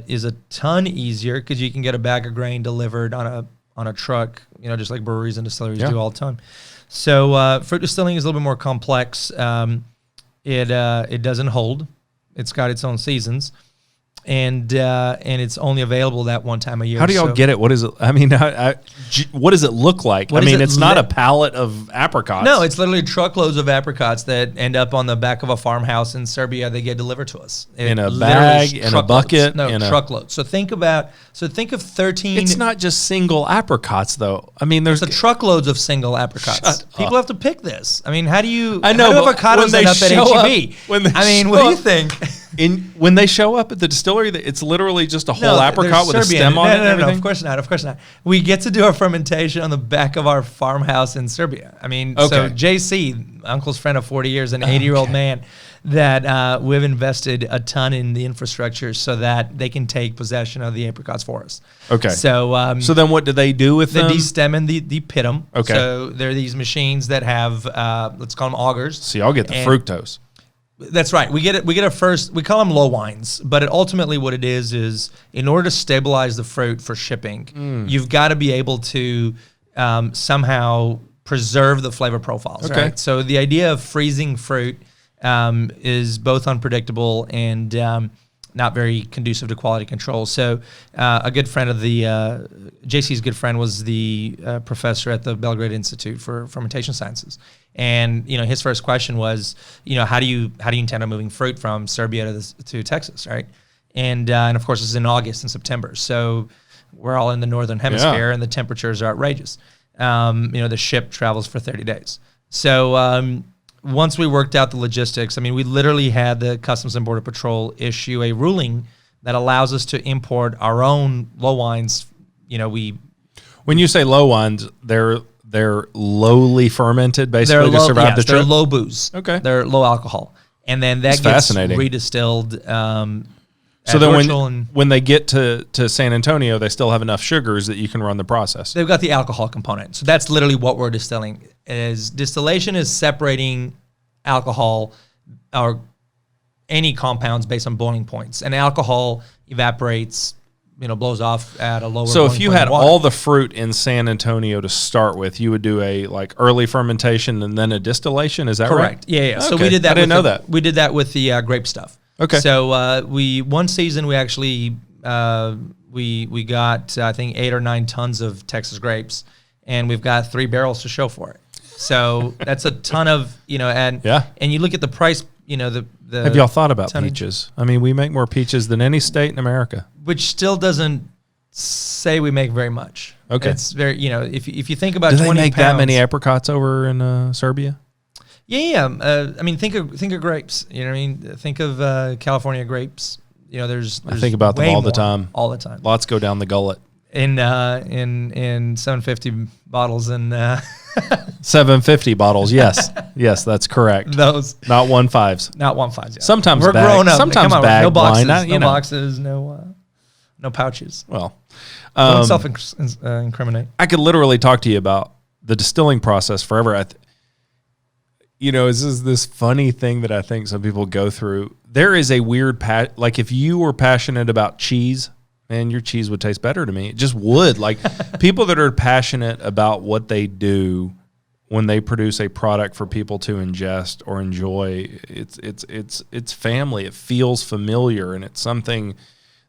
is a ton easier because you can get a bag of grain delivered on a truck, just like breweries and distilleries do all the time. So fruit distilling is a little bit more complex. It doesn't hold. It's got its own seasons. And it's only available that one time a year. How do y'all get it? What is it? I mean, what does it look like? I mean, it's not a pallet of apricots. No, it's literally truckloads of apricots that end up on the back of a farmhouse in Serbia. They get delivered to us in a bag, in a bucket. No, truckloads. So think of 13. It's not just single apricots, though. I mean, there's truckloads of single apricots. People have to pick this. I mean, how do you? I know, how do avocados end up at H-E-B? What do you think? When they show up at the distillery, it's literally just a whole apricot with a stem on it. No, of course not. Of course not. We get to do our fermentation on the back of our farmhouse in Serbia. I mean, so JC, Uncle's friend of 40 years, an 80-year-old man, that we've invested a ton in the infrastructure so that they can take possession of the apricots for us. Okay. So then what do they do with them? They destem and they pit them. Okay. So there are these machines that have, let's call them augers. So y'all get the fructose. That's right. We get a first. We call them low wines, but ultimately what it is in order to stabilize the fruit for shipping, you've got to be able to somehow preserve the flavor profiles. Okay. Right. So the idea of freezing fruit is both unpredictable and not very conducive to quality control. So a good friend of the JC's good friend was the professor at the Belgrade Institute for Fermentation Sciences. And his first question was, how do you intend on moving fruit from Serbia to Texas, right? And of course it's in August and September, so we're all in the northern hemisphere, and the temperatures are outrageous. The ship travels for 30 days. So once we worked out the logistics, I mean, we literally had the Customs and Border Patrol issue a ruling that allows us to import our own low wines. When you say low wines, they're lowly fermented, basically, to survive the trip? They're low booze. Okay. They're low alcohol. And then that gets redistilled. So then when they get to San Antonio, they still have enough sugars that you can run the process. They've got the alcohol component. So that's literally what we're distilling. Distillation is separating alcohol or any compounds based on boiling points. And alcohol evaporates, blows off at a lower. So if you had all the fruit in San Antonio to start with, you would do a early fermentation and then a distillation. Is that right? Correct. Yeah. Okay. So we did that. I didn't know that. We did that with the grape stuff. Okay. So one season we actually we got I think 8 or 9 tons of Texas grapes, and we've got 3 barrels to show for it. So that's a ton of and you look at the price. The have y'all thought about peaches? I mean, we make more peaches than any state in America, which still doesn't say we make very much. Okay, it's very if you think about do they 20 make pounds, that many apricots over in Serbia? Yeah. I mean, think of grapes. You know what I mean? Think of California grapes. There's I think about them all the time. All the time. Lots go down the gullet. In 750 bottles and 750 bottles. Yes, that's correct. Those not 1.5s. Not 1.5s. Yeah. Sometimes we're growing up. Sometimes bag no boxes, wine. No boxes. No pouches. Well, don't self-incriminate. I could literally talk to you about the distilling process forever. This is this funny thing that I think some people go through. There is a weird if you were passionate about cheese, man, your cheese would taste better to me. It just would. People that are passionate about what they do when they produce a product for people to ingest or enjoy, it's family. It feels familiar, and it's something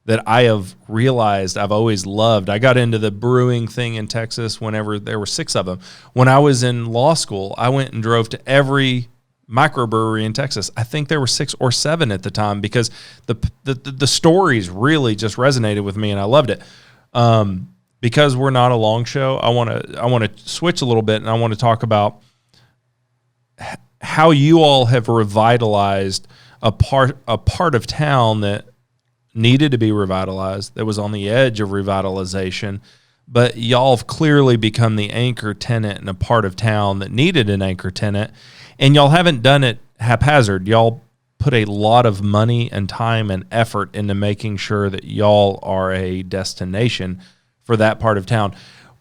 that I have realized I've always loved. I got into the brewing thing in Texas whenever there were 6 of them. When I was in law school, I went and drove to every microbrewery in Texas. I think there were 6 or 7 at the time, because the stories really just resonated with me, and I loved it. Because we're not a long show, I want to switch a little bit, and I want to talk about how you all have revitalized a part of town that needed to be revitalized, that was on the edge of revitalization, but y'all have clearly become the anchor tenant in a part of town that needed an anchor tenant, and y'all haven't done it haphazard. Y'all put a lot of money and time and effort into making sure that y'all are a destination for that part of town.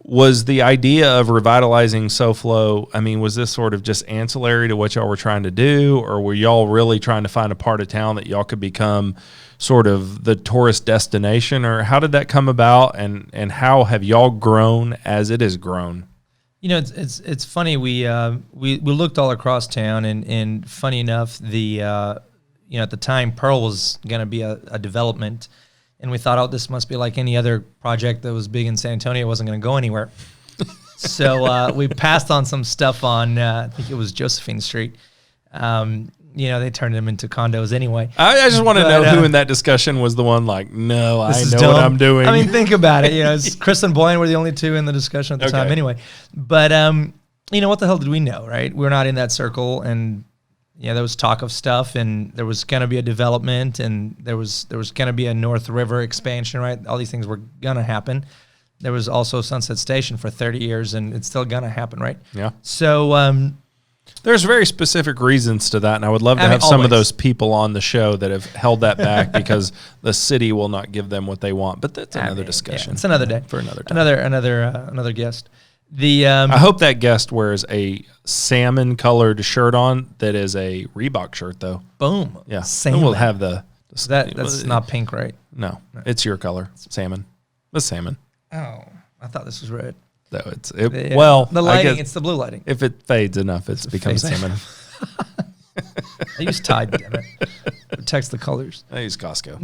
Was the idea of revitalizing SoFlo, I mean, was this sort of just ancillary to what y'all were trying to do, or were y'all really trying to find a part of town that y'all could become sort of the tourist destination, or how did that come about, and how have y'all grown as it has grown? You know, it's funny. We looked all across town, and funny enough, at the time, Pearl was going to be a development. And we thought, this must be like any other project that was big in San Antonio. It wasn't going to go anywhere. So we passed on some stuff on, I think it was Josephine Street. They turned them into condos anyway. I just want to know who in that discussion was the one like, no, I know what I'm doing. I mean, think about it. It's Chris and Boyan were the only two in the discussion at the time anyway. But, what the hell did we know, right? We're not in that circle, and there was talk of stuff, and there was going to be a development, and there was going to be a North River expansion, right? All these things were going to happen. There was also Sunset Station for 30 years, and it's still going to happen, right? Yeah. So there's very specific reasons to that, and I would love to have some of those people on the show that have held that back because the city will not give them what they want. But that's another discussion. Yeah, it's another day for another time. Another guest. I hope that guest wears a salmon-colored shirt on that is a Reebok shirt, though. Boom. Yeah. Salmon. And we'll have that's not pink, right? No, it's your color. Salmon. The salmon. Oh, I thought this was red. No, the lighting. It's the blue lighting. If it fades enough, it becomes salmon. I use Tide, damn it. Protects the colors. I use Costco.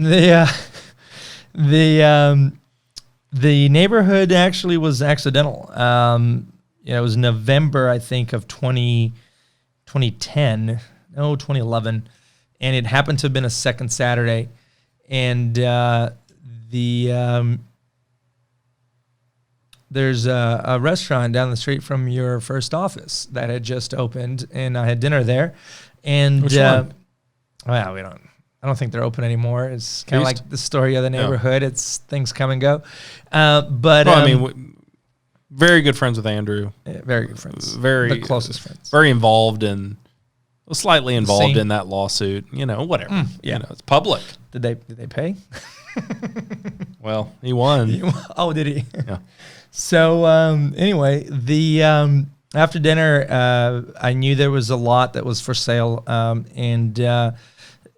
The neighborhood actually was accidental. It was November, I think, of 2011, and it happened to have been a second Saturday, and there's a restaurant down the street from your first office that had just opened, and I had dinner there, and Which one? I don't think they're open anymore. It's kind of like the story of the neighborhood. It's things come and go. Very good friends with Andrew. Yeah, very good friends. The closest friends. Very involved slightly involved in that lawsuit. Whatever. It's public. Did they pay? Well, he won. Oh, did he? Yeah. So anyway, after dinner, I knew there was a lot that was for sale, and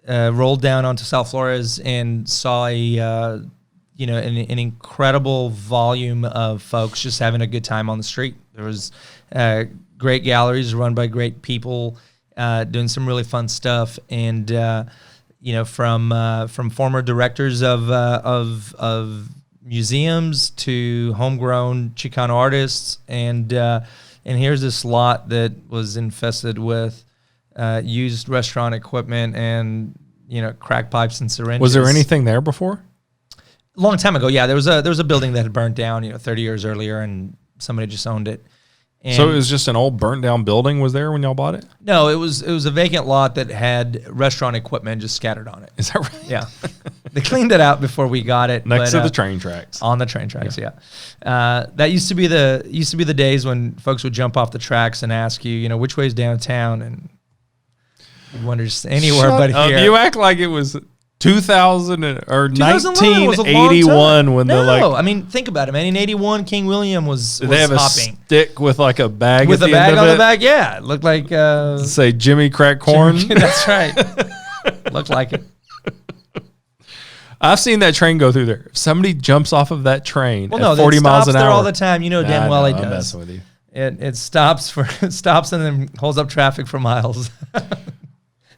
rolled down onto South Flores and saw an incredible volume of folks just having a good time on the street. There was great galleries run by great people doing some really fun stuff, and from former directors of museums to homegrown Chicano artists, and here's this lot that was infested with used restaurant equipment and crack pipes and syringes. Was there anything there before? A long time ago, yeah. There was a building that had burnt down 30 years earlier, and somebody just owned it. And so it was just an old burnt down building was there when y'all bought it? No, it was a vacant lot that had restaurant equipment just scattered on it. Is that right? Yeah. They cleaned it out before we got it. Next to the train tracks. On the train tracks, yeah. That used to be the days when folks would jump off the tracks and ask you, which way's downtown, and you wonder just anywhere but here. You act like it was 2000 or 1981 when I mean, think about it, man. In 81, King William was Did they have hopping. A stick with like a bag with at a the bag end on of the it? back? Yeah, it looked like say Jimmy Crack Corn. That's right. Looked like it. I've seen that train go through there. If somebody jumps off of that train at 40 miles an hour, there all the time. Damn well it does. I'm messing with you. It stops and then holds up traffic for miles.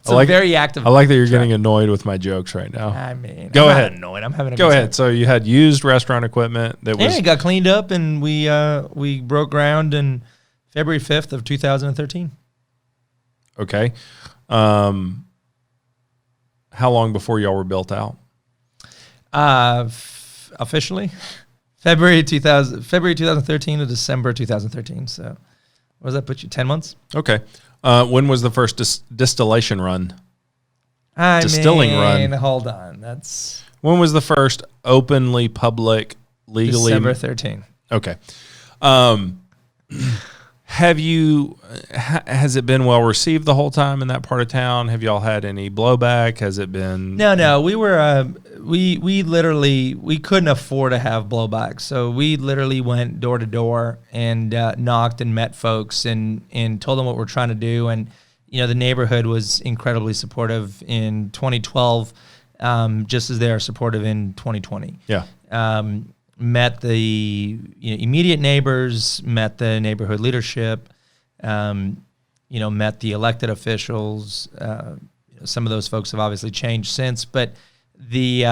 It's very active. I like that you're getting annoyed with my jokes right now. I mean, go ahead. Annoyed. I'm having a go good ahead. time. So you had used restaurant equipment that was. And it got cleaned up, and we broke ground in February 5th of 2013. Okay. How long before y'all were built out? Officially, February 2013 to December 2013. So, what does that put you? 10 months. Okay. When was the first distillation run? Distilling run. Hold on. When was the first openly public, legally? December 13. Okay. Has it been well received the whole time in that part of town? Have y'all had any blowback? Has it been? No. We were we literally couldn't afford to have blowback, so we literally went door to door and knocked and met folks and told them what we're trying to do. And the neighborhood was incredibly supportive in 2012, just as they are supportive in 2020. Yeah. Met the immediate neighbors, met the neighborhood leadership, met the elected officials. Some of those folks have obviously changed since, but the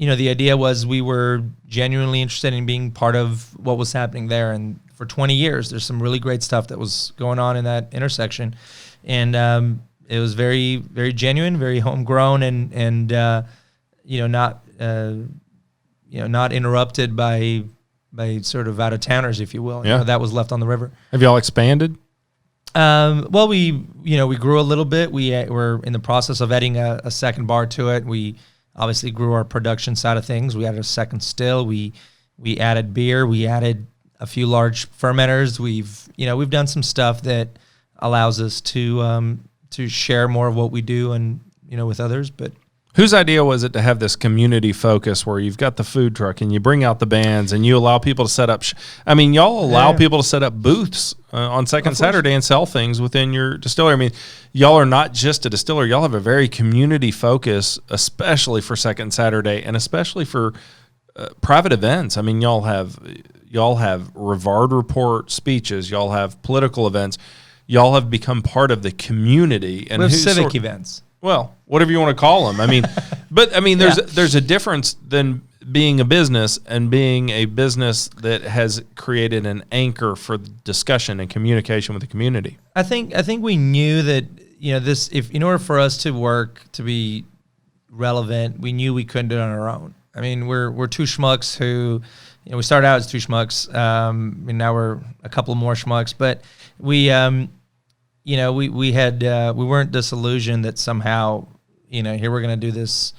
idea was we were genuinely interested in being part of what was happening there. And for 20 years, there's some really great stuff that was going on in that intersection, and it was very, very genuine, very homegrown, and not interrupted by sort of out of towners, if you will. Yeah. That was left on the river. Have y'all expanded? Well, we grew a little bit. We're in the process of adding a second bar to it. We obviously grew our production side of things. We added a second still. We added beer. We added a few large fermenters. We've done some stuff that allows us to share more of what we do and with others. But whose idea was it to have this community focus where you've got the food truck and you bring out the bands and you allow people to set up? Y'all allow people to set up booths on Second Saturday and sell things within your distillery. Y'all are not just a distiller. Y'all have a very community focus, especially for Second Saturday and especially for private events. Y'all have Rivard Report speeches. Y'all have political events. Y'all have become part of the community. And we have civic events. Well, whatever you want to call them. There's a difference than being a business and being a business that has created an anchor for discussion and communication with the community. I think we knew that if in order for us to work to be relevant, we knew we couldn't do it on our own. We're two schmucks who we started out as two schmucks, and now we're a couple more schmucks, but we weren't disillusioned that somehow, here we're going to do this,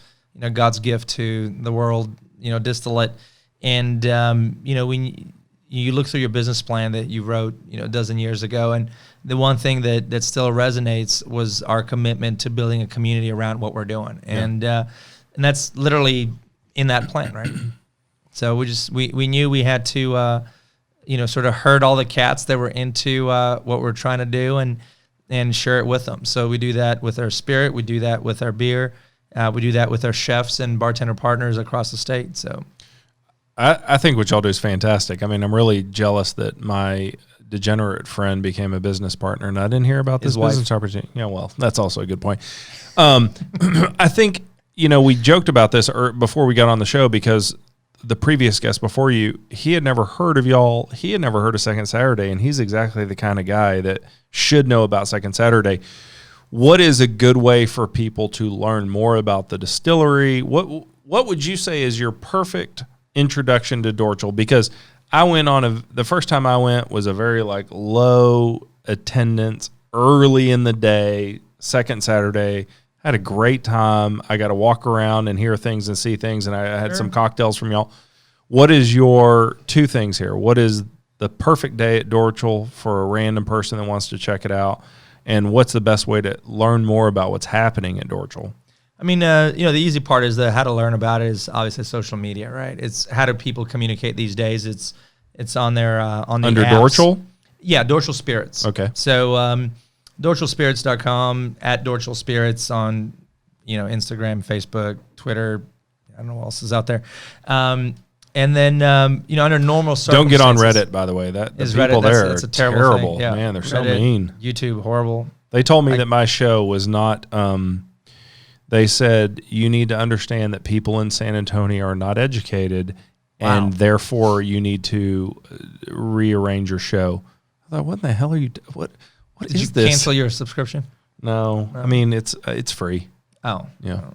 God's gift to the world, distillate. And, you look through your business plan that you wrote, a dozen years ago. And the one thing that still resonates was our commitment to building a community around what we're doing. Yeah. And that's literally in that plan, right? So we knew we had to, sort of herd all the cats that were into what we're trying to do and share it with them. So we do that with our spirit. We do that with our beer. We do that with our chefs and bartender partners across the state. So I think what y'all do is fantastic. I'm really jealous that my degenerate friend became a business partner, and I didn't hear about this business opportunity. Yeah, well, that's also a good point. I think, we joked about this before we got on the show because the previous guest before you, he had never heard of y'all. He had never heard of Second Saturday, and he's exactly the kind of guy that should know about Second Saturday. What is a good way for people to learn more about the distillery? What would you say is your perfect introduction to Dorćol? Because I went on the first time I went was a very low attendance, early in the day, Second Saturday. I had a great time. I got to walk around and hear things and see things, and I had some cocktails from y'all. What is your two things here? What is the perfect day at Dorćol for a random person that wants to check it out? And what's the best way to learn more about what's happening at Dorćol? The easy part is how to learn about it is obviously social media, right? It's how do people communicate these days? It's on their on the under apps. Dorćol? Yeah, Dorćol Spirits. Okay. So DorćolSpirits.com, at Dorćol Spirits on Instagram, Facebook, Twitter. I don't know what else is out there. And then under normal circumstances. Don't get on Reddit, by the way. The people there are terrible. Yeah. Man, they're Reddit, so mean. YouTube, horrible. They told me that my show was not. They said you need to understand that people in San Antonio are not educated, and therefore you need to rearrange your show. I thought, what the hell are you? What Did you cancel your subscription? No. I mean, it's free. Oh. Yeah. Oh.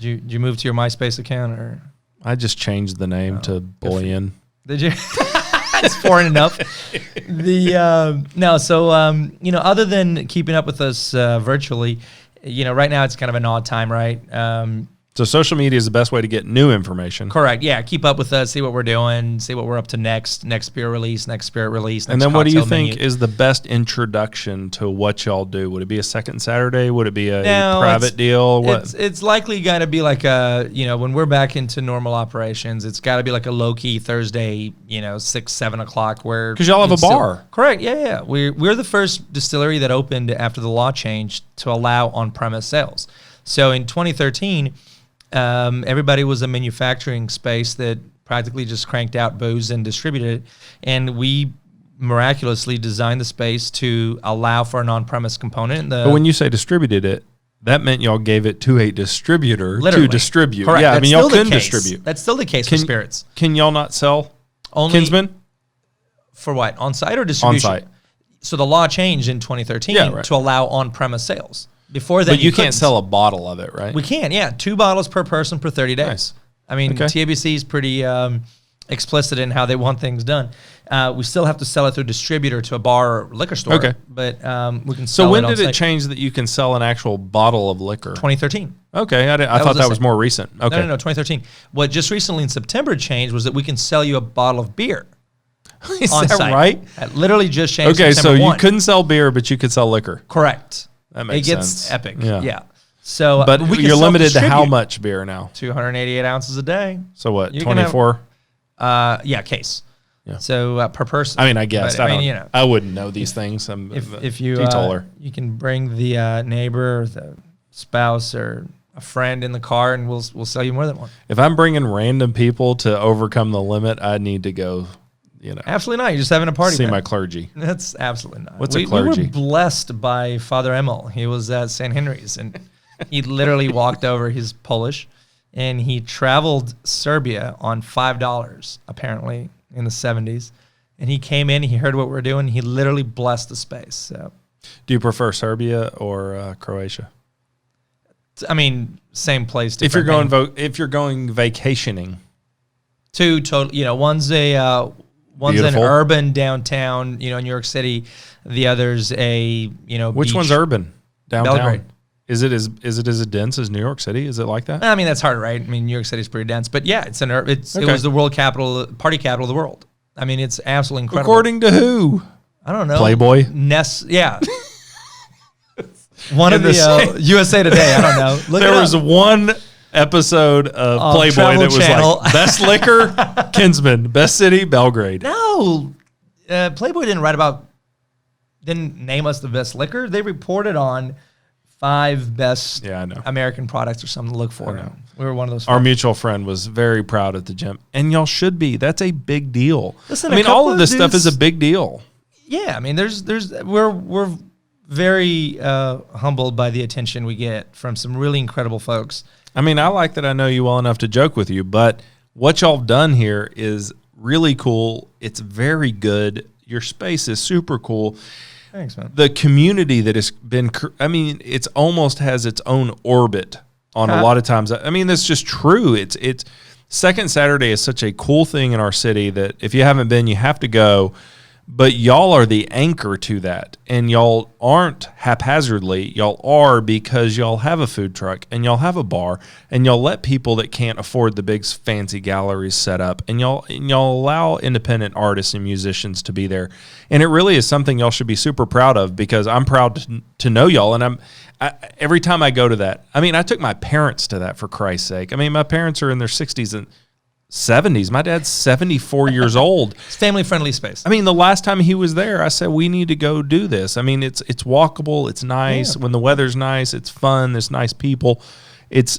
Did you move to your MySpace account or? I just changed the name to Boyan. Did you? It's foreign enough. Other than keeping up with us virtually, right now it's kind of an odd time, right? So social media is the best way to get new information. Correct. Yeah. Keep up with us, see what we're doing, see what we're up to next beer release, next spirit release. And then what do you think is the best introduction to what y'all do? Would it be a second Saturday? Would it be a private deal? What? It's likely got to be like when we're back into normal operations, it's got to be like a low-key Thursday, 6, 7 o'clock where. Because y'all have a bar. Correct. Yeah. We're the first distillery that opened after the law changed to allow on-premise sales. So in 2013, everybody was a manufacturing space that practically just cranked out booze and distributed it. And we miraculously designed the space to allow for an on-premise component. But when you say distributed it, that meant y'all gave it to a distributor to distribute. Correct. Yeah, I mean, y'all couldn't distribute. That's still the case for spirits. Can y'all not sell Kinsman? For what? On-site or distribution? On-site. So the law changed in 2013 to allow on-premise sales. Before then, but you can't sell a bottle of it, right? We can, yeah. 2 bottles per person per 30 days. Nice. I mean, TABC is pretty explicit in how they want things done. We still have to sell it through a distributor to a bar or liquor store. Okay. But we can sell it. So when did it change that you can sell an actual bottle of liquor? 2013. Okay. I thought that was more recent. Okay. No, 2013. What just recently in September changed was that we can sell you a bottle of beer. Is that right? That literally just changed. Okay, so you couldn't sell beer, but you could sell liquor. Correct. That makes sense. It gets epic. Yeah. So, but you're limited to how much beer now? 288 ounces a day. So what? 24. Case. Yeah. So per person. I mean, I guess. But, I wouldn't know these things. I'm if you you can bring the neighbor, or the spouse, or a friend in the car, and we'll sell you more than one. If I'm bringing random people to overcome the limit, I need to go. Absolutely not. You're just having a party. See my clergy. That's absolutely not. What's a clergy? We were blessed by Father Emil. He was at St. Henry's, and he literally walked over. He's Polish, and he traveled Serbia on $5 apparently in the 70s. And he came in. He heard what we were doing. He literally blessed the space. So, do you prefer Serbia or Croatia? I mean, same place. If you're going vacationing, two total. One's beautiful. An urban downtown, New York City. The other's a, Which beach. one's urban? Downtown. Belgrade. Is it as dense as New York City? Is it like that? I mean, that's hard, right? I mean, New York City's pretty dense, but yeah, it was the party capital of the world. I mean, it's absolutely incredible. According to who? I don't know. Playboy. Yeah. One of the USA Today. I don't know. There was one episode of Playboy that was Channel. Like best liquor, Kinsman, best city, Belgrade. No, Playboy didn't name us the best liquor. They reported on 5 best American products or something to look for. We were one of those. Our mutual friend was very proud at the gym, and y'all should be. That's a big deal. Listen, I mean, all of this stuff is a big deal. Yeah, I mean, we're very humbled by the attention we get from some really incredible folks. I mean, I like that I know you well enough to joke with you, but what y'all have done here is really cool. It's very good. Your space is super cool. Thanks, man. The community that has been, it's almost has its own orbit on a lot of times. I mean, that's just true. It's Second Saturday is such a cool thing in our city that if you haven't been, you have to go. But y'all are the anchor to that, and y'all aren't haphazardly. Y'all are because y'all have a food truck, and y'all have a bar, and y'all let people that can't afford the big fancy galleries set up, and y'all allow independent artists and musicians to be there. And it really is something y'all should be super proud of, because I'm proud to know y'all, and every time I go to that, I mean, I took my parents to that, for Christ's sake. I mean, my parents are in their 60s and 70s. My dad's 74 years old. It's family-friendly space. I mean, the last time he was there, I said, we need to go do this. I mean, it's walkable. It's nice. Yeah. When the weather's nice, it's fun. There's nice people. It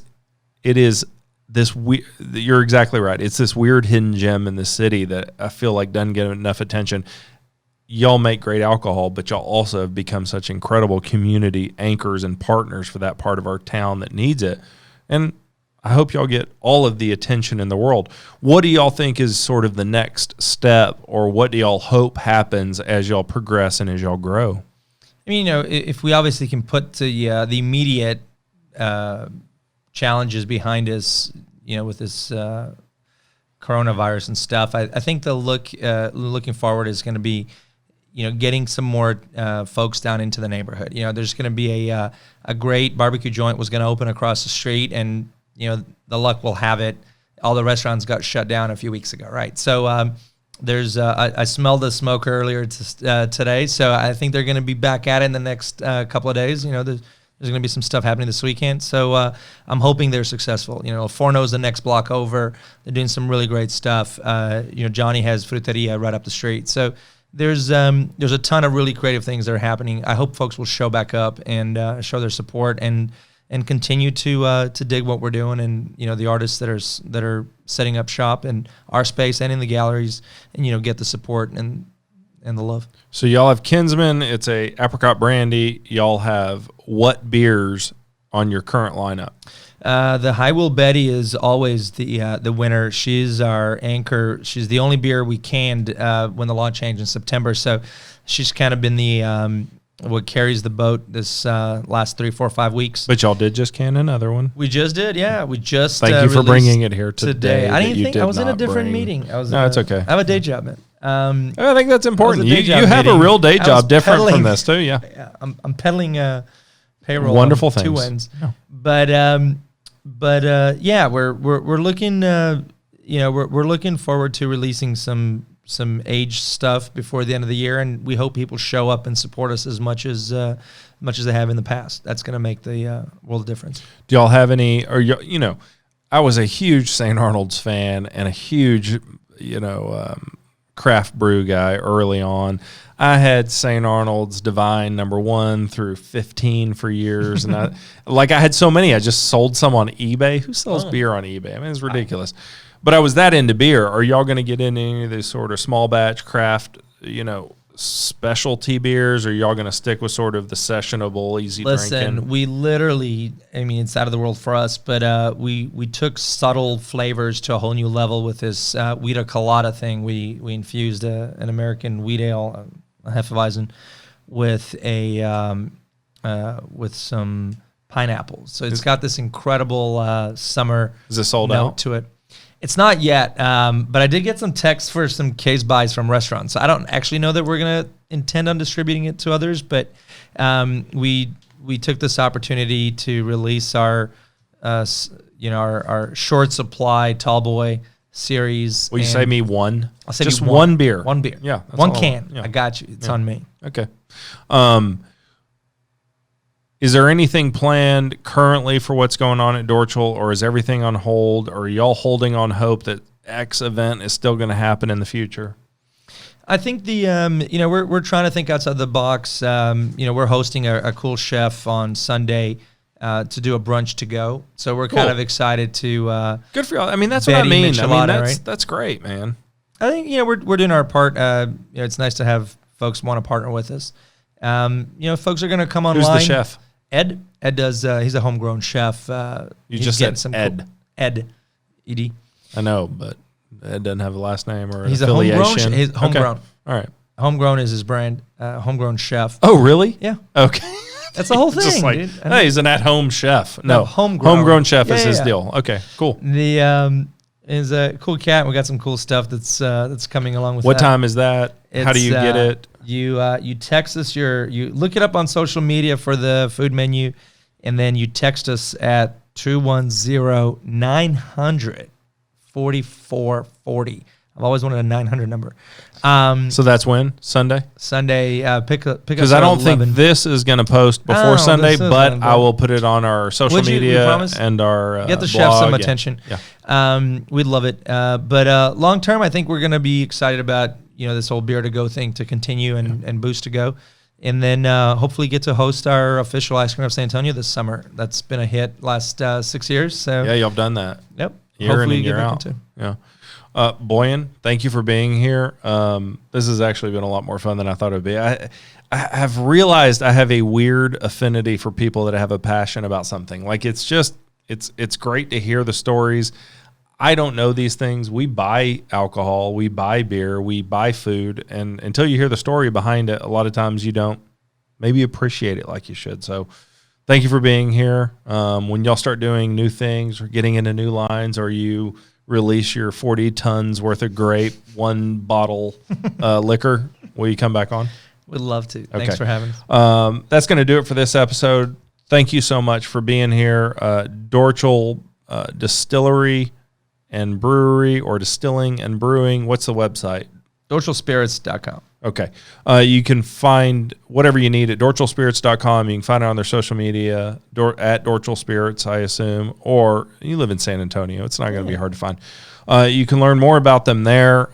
is this weird, you're exactly right. It's this weird hidden gem in the city that I feel like doesn't get enough attention. Y'all make great alcohol, but y'all also have become such incredible community anchors and partners for that part of our town that needs it. And I hope y'all get all of the attention in the world. What do y'all think is sort of the next step, or what do y'all hope happens as y'all progress and as y'all grow? mean, if we obviously can put the immediate challenges behind us, with this coronavirus and stuff, I think the looking forward is going to be, getting some more folks down into the neighborhood. There's going to be a great barbecue joint was going to open across the street, and the luck will have it, all the restaurants got shut down a few weeks ago, right? So there's I smelled the smoke earlier today, so I think they're going to be back at it in the next couple of days. There's going to be some stuff happening this weekend, so I'm hoping they're successful. Forno's the next block over. They're doing some really great stuff. Johnny has Fruteria right up the street. So there's a ton of really creative things that are happening. I hope folks will show back up and show their support and continue to dig what we're doing, and the artists that are setting up shop in our space and in the galleries, and get the support and the love. So y'all have Kinsman. It's a apricot brandy. Y'all have what beers on your current lineup? The High Will Betty is always the winner. She's our anchor. She's the only beer we canned when the law changed in September. So she's kind of been the what carries the boat this last 3, 4, 5 weeks. But y'all did just can another one. We just did, yeah. We just thank you for bringing it here today. I didn't think I was in a different meeting. No, it's okay. I have a day job, man. I think that's important. You have a real day job different from this too, yeah. Yeah, I'm peddling payroll. Wonderful on 2 things. ends. Yeah. But yeah, we're looking we're looking forward to releasing some aged stuff before the end of the year, and we hope people show up and support us as much as they have in the past. That's going to make the world of difference. Do y'all have any? Or I was a huge St. Arnold's fan and a huge craft brew guy early on. I had St. Arnold's Divine #1 through 15 for years, and I had so many. I just sold some on eBay. Who sells beer on eBay? I mean, it's ridiculous. But I was that into beer. Are y'all going to get into any of these sort of small batch craft, specialty beers, or y'all going to stick with sort of the sessionable, easy drinking? Listen, we literally, it's out of the world for us, but we took subtle flavors to a whole new level with this Vita Colada thing. We infused an American wheat ale, a Hefeweizen, with with some pineapples. So it's got this incredible summer Is it sold note out to it. It's not yet, but I did get some texts for some case buys from restaurants. So I don't actually know that we're going to intend on distributing it to others, but we took this opportunity to release our short supply tall boy series. Will you say me one? I'll say just one beer. One beer. Yeah. One can. I got you. It's on me. Okay. Is there anything planned currently for what's going on at Dorćol, or is everything on hold, or are y'all holding on hope that X event is still going to happen in the future? I think we're trying to think outside the box. We're hosting a cool chef on Sunday to do a brunch to go. So we're kind of excited to good for y'all. I mean, that's what I mean. Right? That's great, man. I think we're doing our part. It's nice to have folks want to partner with us. Folks are going to come online. Who's the chef? Ed does. He's a homegrown chef. You just said Ed. Cool, Ed. I know, but Ed doesn't have a last name or he's affiliation. He's homegrown. Okay. All right. Homegrown is his brand. Homegrown chef. Oh, really? Yeah. Okay. That's the whole thing, Just dude. Hey, he's an at-home chef. No, homegrown. Homegrown chef is his deal. Okay, cool. The is a cool cat. We got some cool stuff that's coming along with that. What time is that? How do you get it? You text us you look it up on social media for the food menu, and then you text us at 210-900-4440. I've always wanted a 900 number. So that's when? Sunday? Sunday, pick up. Because I don't think this is going to post before Sunday, but I will put it on our social media and our get the blog. chef some attention. Yeah. We'd love it. But long term, I think we're going to be excited about this whole beer to go thing to continue and boost to go, and then hopefully get to host our official Ice Cream of San Antonio this summer. That's been a hit last 6 years. So yeah, y'all have done that. Yep. Year in and year out. Yeah. Boyan, thank you for being here. This has actually been a lot more fun than I thought it would be. I have realized I have a weird affinity for people that have a passion about something. Like it's great to hear the stories. I don't know these things. We buy alcohol, we buy beer, we buy food, and until you hear the story behind it, a lot of times you don't maybe appreciate it like you should. So thank you for being here. When y'all start doing new things or getting into new lines, or you release your 40 tons worth of grape, 1 bottle liquor, will you come back on? Would love to. Okay. Thanks for having us. That's going to do it for this episode. Thank you so much for being here. Dorćol Distillery and Brewery, or Distilling and Brewing. What's the website? DorćolSpirits.com. Okay. You can find whatever you need at DorćolSpirits.com. You can find it on their social media, at Dorćol Spirits, I assume, or you live in San Antonio. It's not going to be hard to find. You can learn more about them there.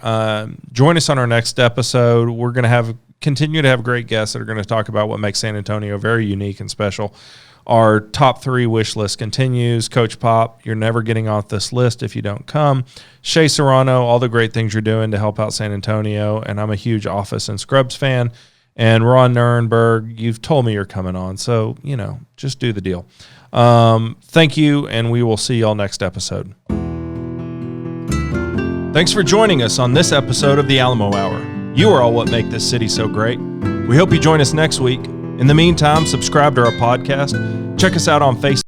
Join us on our next episode. We're going to continue to have great guests that are going to talk about what makes San Antonio very unique and special. Our top 3 wish list continues. Coach Pop, you're never getting off this list if you don't come. Shea Serrano, all the great things you're doing to help out San Antonio. And I'm a huge Office and Scrubs fan. And Ron Nuremberg, you've told me you're coming on. So, just do the deal. Thank you, and we will see y'all next episode. Thanks for joining us on this episode of the Alamo Hour. You are all what make this city so great. We hope you join us next week. In the meantime, subscribe to our podcast. Check us out on Facebook.